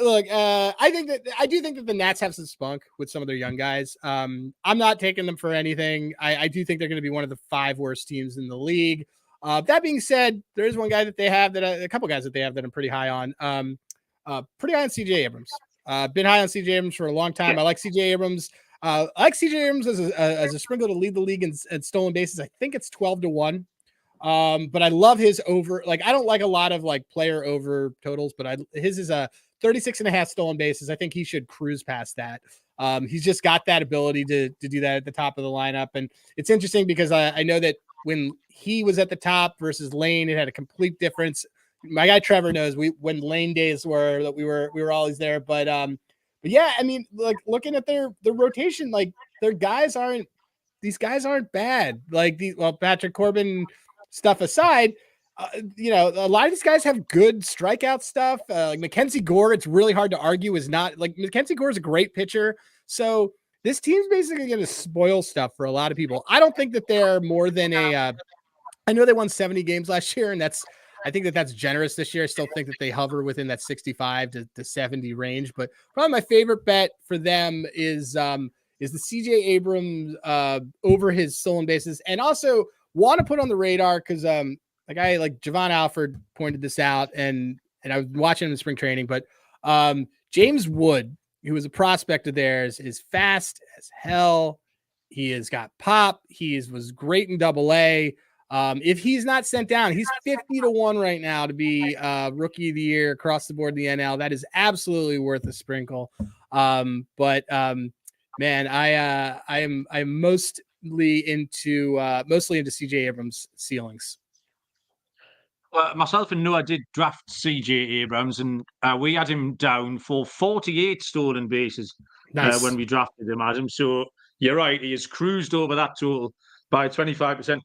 look, I do think that the Nats have some spunk with some of their young guys. I'm not taking them for anything. I do think they're going to be one of the 5 worst teams in the league. That being said, there is one guy that they have a couple guys that they have that I'm pretty high on. Pretty high on CJ Abrams. Been high on CJ Abrams for a long time. I like CJ Abrams. I like CJ Abrams as a sprinkle to lead the league in stolen bases. I think it's 12 to 1. But I love his over. Like, I don't like a lot of like player over totals, but his is a 36.5 stolen bases. I think he should cruise past that. He's just got that ability to do that at the top of the lineup. And it's interesting because I know that when he was at the top versus Lane, it had a complete difference. My guy Trevor knows when Lane days were that we were always there. But yeah, I mean, like looking at their rotation, like these guys aren't bad. Like Patrick Corbin stuff aside, a lot of these guys have good strikeout stuff. Like Mackenzie Gore, it's really hard to argue is not like Mackenzie Gore is a great pitcher. So this team's basically going to spoil stuff for a lot of people. I don't think that they're more than I know they won 70 games last year, and I think that's generous this year. I still think that they hover within that 65 to 70 range, but probably my favorite bet for them is the CJ Abrams over his stolen bases, and also want to put on the radar because a guy like Javon Alford pointed this out, and I was watching him in spring training, but James Wood, who was a prospect of theirs, is fast as hell. He has got pop. Was great in Double-A. If he's not sent down, he's 50 to 1 right now to be rookie of the year across the board in the NL. That is absolutely worth a sprinkle. Man, I'm mostly into CJ Abrams ceilings. Well, myself and Noah did draft CJ Abrams, and we had him down for 48 stolen bases when we drafted him, Adam. So you're right, he has cruised over that total by 25%.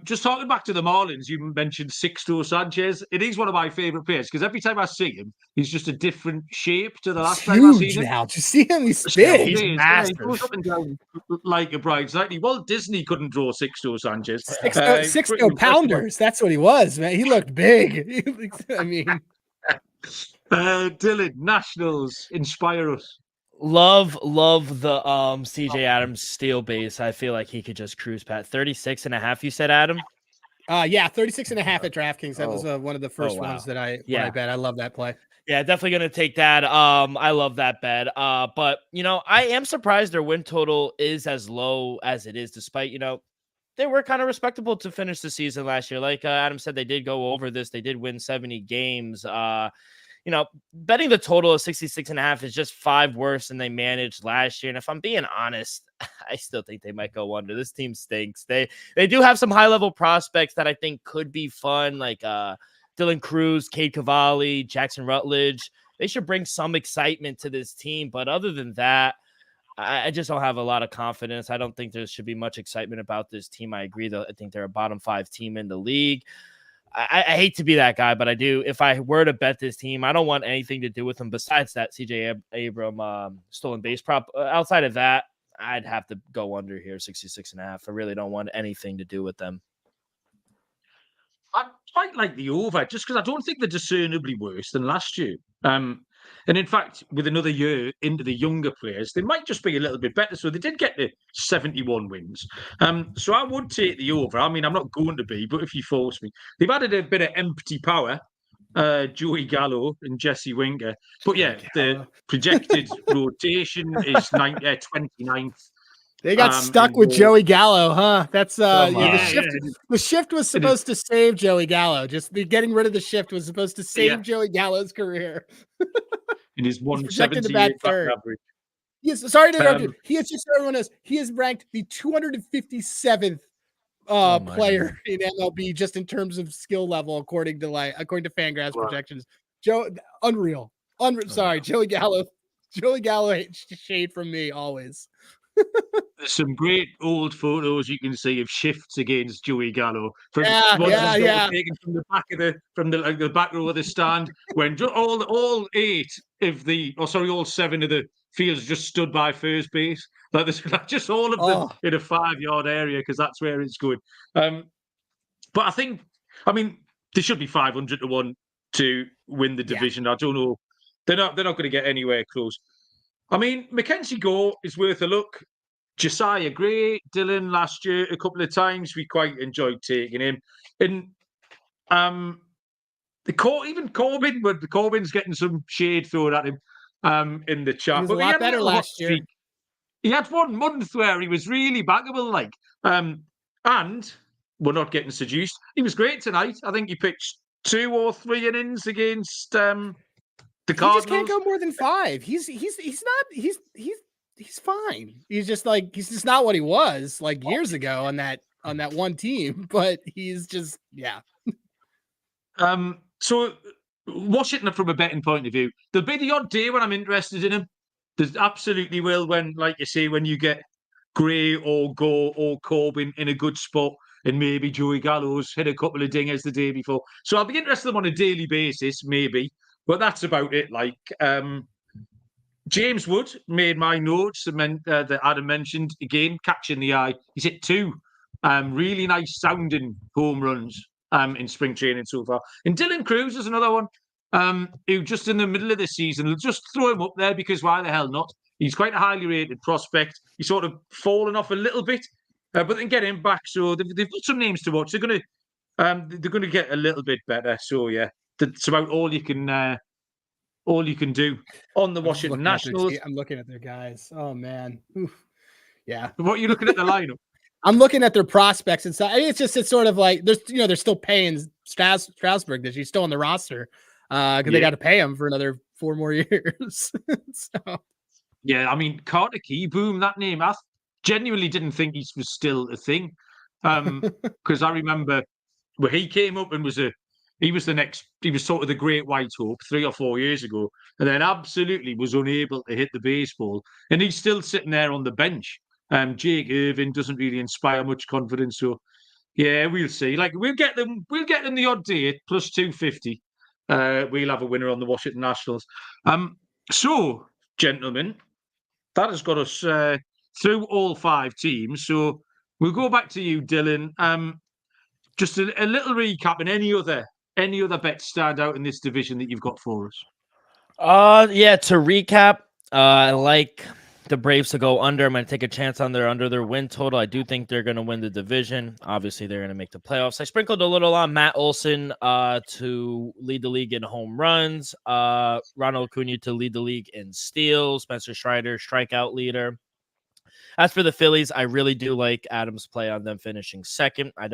Just talking back to the Marlins, you mentioned Sixto Sanchez. It is one of my favourite players because every time I see him, he's just a different shape to the last time I see him. Now, did you see him? He's big. He's massive. He goes up and down like a bride. Like Walt Disney couldn't draw Sixto Sanchez. Sixto pounders. That's what he was, man. He looked big. I mean, Dylan, Nationals, inspire us. Love the CJ Adams steal base. I feel like he could just cruise past 36.5. You said, Adam? Yeah, 36.5 at DraftKings. That was one of the first ones that I bet. I love that play. Yeah, definitely gonna take that. I love that bet. But I am surprised their win total is as low as it is, despite they were kind of respectable to finish the season last year. Like Adam said, they did go over this. They did win 70 games. Betting the total of 66.5 is just 5 worse than they managed last year. And if I'm being honest, I still think they might go under. This team stinks. They do have some high level prospects that I think could be fun, like Dylan Cruz, Cade Cavalli, Jackson Rutledge. They should bring some excitement to this team. But other than that, I just don't have a lot of confidence. I don't think there should be much excitement about this team. I agree, though. I think they're a bottom 5 team in the league. I hate to be that guy, but I do. If I were to bet this team, I don't want anything to do with them besides that CJ Abram stolen base prop. Outside of that, I'd have to go under here, 66.5. I really don't want anything to do with them. I quite like the over just because I don't think they're discernibly worse than last year. And in fact, with another year into the younger players, they might just be a little bit better. So they did get to 71 wins. So I would take the over. I mean, I'm not going to be, but if you force me, they've added a bit of empty power, Joey Gallo and Jesse Winker. But yeah, the projected rotation is 29th. They got stuck with Joey Gallo, huh? That's the shift was supposed to save Joey Gallo. Just getting rid of the shift was supposed to save Joey Gallo's career. In his 178 average. Yes, sorry to interrupt you. He is just so everyone knows, he is ranked the 257th player in MLB just in terms of skill level, according to Fangraphs projections. Unreal. Sorry, Joey Gallo. Joey Gallo shade from me always. There's some great old photos you can see of shifts against Joey Gallo. Taken from the back of the back row of the stand when all 7 of the fields just stood by first base. Like there's just all of them in a 5-yard area because that's where it's going. But I mean, they should be 500 to 1 to win the division. I don't know. They're not going to get anywhere close. I mean, Mackenzie Gore is worth a look. Josiah Gray, Dylan last year a couple of times. We quite enjoyed taking him. And even Corbin, but Corbin's getting some shade thrown at him in the chat. He was a lot better last year. He had 1 month where he was really backable, and we're not getting seduced. He was great tonight. I think he pitched 2 or 3 innings against the Cardinals. He just can't go more than 5. He's fine. He's just not what he was like years ago on that one team, but he's just So Washington, from a betting point of view, there'll be the odd day when I'm interested in him. There's absolutely will when, like you say, when you get Gray or Gore or Corbin in a good spot, and maybe Joey Gallo's hit a couple of dingers the day before. So I'll be interested in them on a daily basis, maybe. But that's about it. James Wood made my notes that Adam mentioned again, catching the eye. He's hit 2 really nice sounding home runs in spring training so far. And Dylan Cruz is another one who just in the middle of the season, will just throw him up there because why the hell not? He's quite a highly rated prospect. He's sort of fallen off a little bit, but they can get him back. So they've got some names to watch. They're going to get a little bit better. So yeah, that's about all you can do on the Washington Nationals. I'm looking at their guys. Oh man. Oof. Yeah. What are you looking at the lineup? I'm looking at their prospects and stuff. I mean, it's sort of like they're still paying Strasburg that he's still on the roster because they got to pay him for another 4 more years. So. Yeah, I mean Carter Keyboom, that name, I genuinely didn't think he was still a thing because I remember where he came up and he was sort of the great white hope 3 or 4 years ago, and then absolutely was unable to hit the baseball, and he's still sitting there on the bench. Jake Irvin doesn't really inspire much confidence, so yeah, we'll see. We'll get them the odd day at plus 250. We'll have a winner on the Washington Nationals. So, gentlemen, that has got us through all 5 teams. So we'll go back to you, Dylan. Just a little recap and any other bets stand out in this division that you've got for us. To recap, I like the Braves to go under. I'm going to take a chance on under their win total. I do think they're going to win the division. Obviously, they're going to make the playoffs. I sprinkled a little on Matt Olson to lead the league in home runs, Ronald Acuna to lead the league in steals, Spencer Strider, strikeout leader. As for the Phillies, I really do like Adams' play on them finishing second. I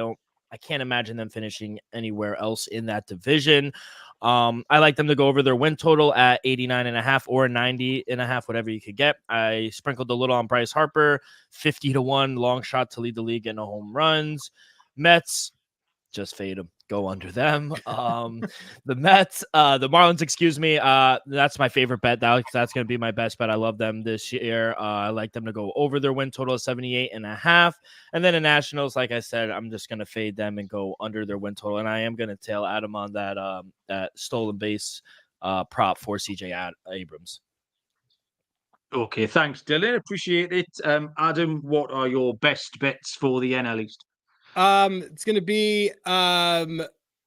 can't imagine them finishing anywhere else in that division. I like them to go over their win total at 89.5 or 90.5, whatever you could get. I sprinkled a little on Bryce Harper, 50 to 1 long shot to lead the league in home runs. Mets, just fade them. go under them. The Mets, the Marlins, excuse me. That's my favorite bet. That's going to be my best bet. I love them this year. I like them to go over their win total of 78.5. And then the Nationals, like I said, I'm just going to fade them and go under their win total. And I am going to tail Adam on that stolen base prop for CJ Abrams. Okay, thanks, Dylan. Appreciate it. Adam, what are your best bets for the NL East? It's gonna be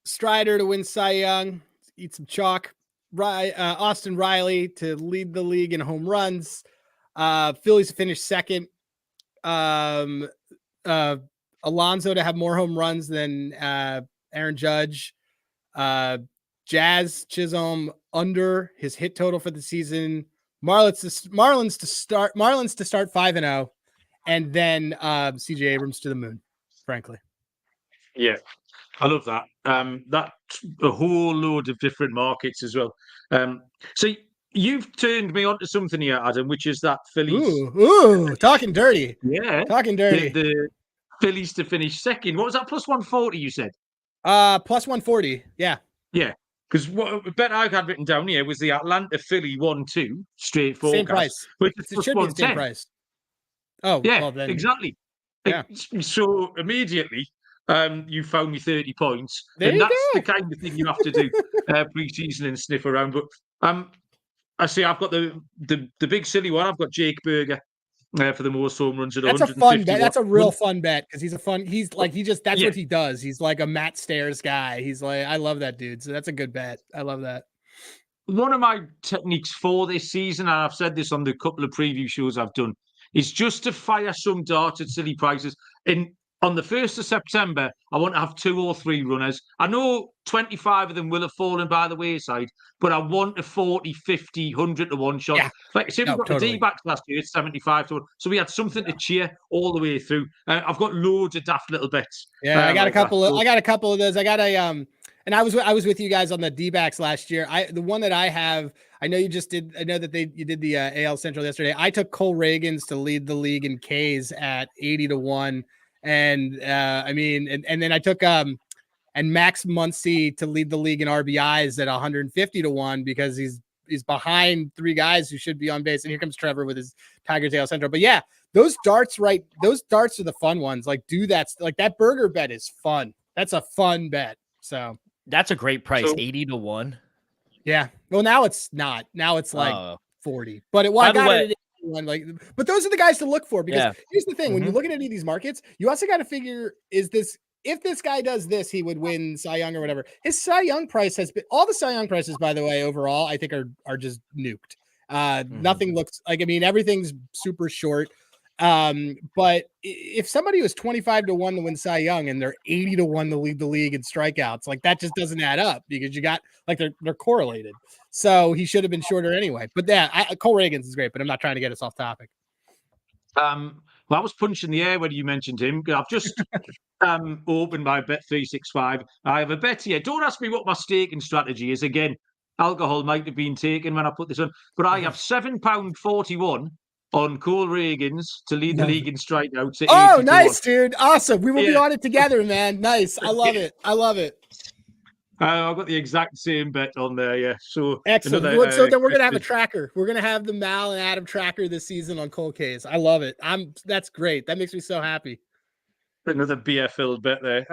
Strider to win Cy Young, eat some chalk. Austin Riley to lead the league in home runs. Phillies to finish second. Alonso to have more home runs than Aaron Judge. Jazz Chisholm under his hit total for the season. Marlins to start 5-0, and then CJ Abrams to the moon. Frankly, yeah, I love that. That's a whole load of different markets as well. So you've turned me on to something here, Adam, which is that Phillies. Ooh, talking dirty. Yeah, talking dirty. The Phillies to finish second. What was that? Plus 140, you said. Plus 140. Yeah. Because what bet I had written down here was the Atlanta Philly 1-2 straight forecast. Same price. Which is it should be the same price. Oh, yeah, well then. Exactly. Yeah. So immediately, you found me 30 points. There and you that's go. the kind of thing you have to do pre-season and sniff around. But I see I've got the big silly one. I've got Jake Berger for the most home runs at 150. That's a fun bet. That's a real fun bet because that's what he does. He's like a Matt Stairs guy. He's like, I love that dude. So that's a good bet. I love that. One of my techniques for this season, and I've said this on the couple of preview shows I've done, is just to fire some darts at silly prices. On the 1st of September, I want to have 2 or 3 runners. I know 25 of them will have fallen by the wayside, but I want a 40, 50, 100 to 1 shot. Yeah. Like, say we got totally. the D-backs last year, it's 75 to 1. So we had something to cheer all the way through. I've got loads of daft little bets. Yeah, I got a couple of those. I got a and I was with you guys on the D-backs last year. The one that I have, I know you just did. I know that you did the AL Central yesterday. I took Cole Reagans to lead the league in Ks at 80 to 1. And and then I took and Max Muncy to lead the league in RBIs at 150 to 1 because he's behind 3 guys who should be on base. And here comes Trevor with his Tigers AL Central. But yeah, those darts are the fun ones. Like that burger bet is fun. That's a fun bet. So that's a great price, 80 to 1. Yeah. Well, now it's not. Now it's like 40. But but those are the guys to look for because here's the thing: when you look at any of these markets, you also got to figure if this guy does this, he would win Cy Young or whatever. His Cy Young price has been all the Cy Young prices, by the way, overall, I think are just nuked. Nothing looks like, everything's super short. But if somebody was 25 to 1 to win Cy Young and they're 80 to 1 to lead the league in strikeouts, like that just doesn't add up because you got they're correlated. So he should have been shorter anyway. But Cole Reagans is great, but I'm not trying to get us off topic. Well, I was punching the air when you mentioned him. I've just opened my Bet365. I have a bet here. Don't ask me what my staking strategy is. Again, alcohol might have been taken when I put this on, but I have £7.41 on Cole Reagans to lead the league in strikeouts. Oh, nice, dude. Awesome. We will be on it together, man. Nice. I love it. I've got the exact same bet on there, yeah. So excellent. So then we're gonna have a tracker. We're gonna have the Mal and Adam tracker this season on Cole K's. I love it. That's great. That makes me so happy. Another beer-filled bet there.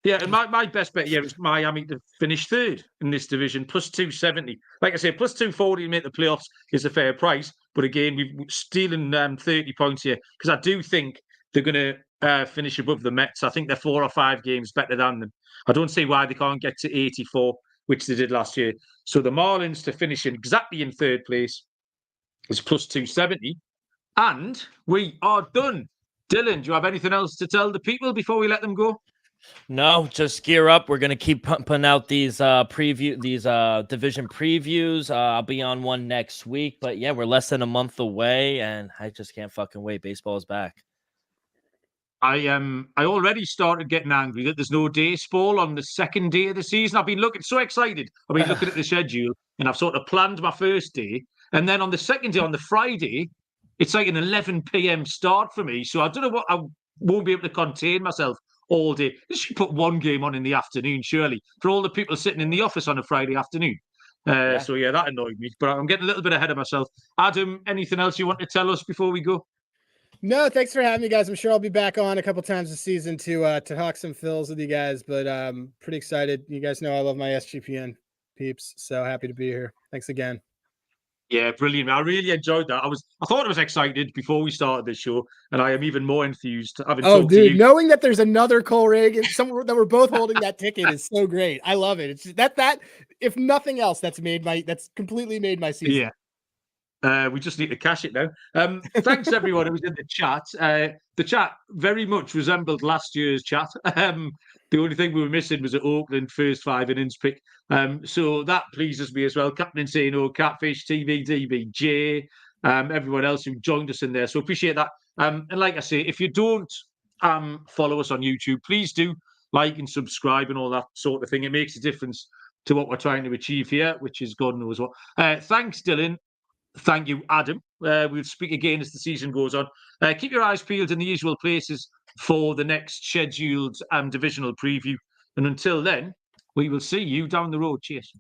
Yeah, and my best bet here is Miami to finish 3rd in this division, plus 270. Like I say, plus 240 to make the playoffs is a fair price. But again, we're stealing 30 points here because I do think they're going to finish above the Mets. I think they're 4 or 5 games better than them. I don't see why they can't get to 84, which they did last year. So the Marlins to finish exactly in 3rd place is plus 270. And we are done. Dylan, do you have anything else to tell the people before we let them go? No, just gear up. We're gonna keep pumping out these division previews. I'll be on one next week, but yeah, we're less than a month away, and I just can't fucking wait. Baseball is back. I already started getting angry that there's no day ball on the 2nd day of the season. I've been so excited. I've been looking at the schedule, and I've sort of planned my first day, and then on the 2nd day, on the Friday, it's like an 11 p.m. start for me. So I don't know what I won't be able to contain myself all day. They should put one game on in the afternoon, surely, for all the people sitting in the office on a Friday afternoon. So yeah, that annoyed me. But I'm getting a little bit ahead of myself. Adam, anything else you want to tell us before we go? No, thanks for having me, guys. I'm sure I'll be back on a couple times this season to talk some Phils with you guys. But pretty excited. You guys know I love my SGPN peeps, so happy to be here. Thanks again. Yeah, brilliant. I really enjoyed that. I thought I was excited before we started this show, and I am even more enthused having talked to you. Knowing that there's another Cole Reagan, somewhere that we're both holding that ticket is so great. I love it. It's just that if nothing else, that's completely made my season. Yeah. We just need to cash it now. Thanks everyone who was in the chat. The chat very much resembled last year's chat. The only thing we were missing was at Auckland first 5 innings pick. So that pleases me as well. Captain Insano, Catfish, TV, DBJ, everyone else who joined us in there. So appreciate that. And like I say, if you don't follow us on YouTube, please do like and subscribe and all that sort of thing. It makes a difference to what we're trying to achieve here, which is God knows what. Thanks, Dylan. Thank you, Adam. We'll speak again as the season goes on. Keep your eyes peeled in the usual places for the next scheduled divisional preview. And until then, we will see you down the road. Cheers.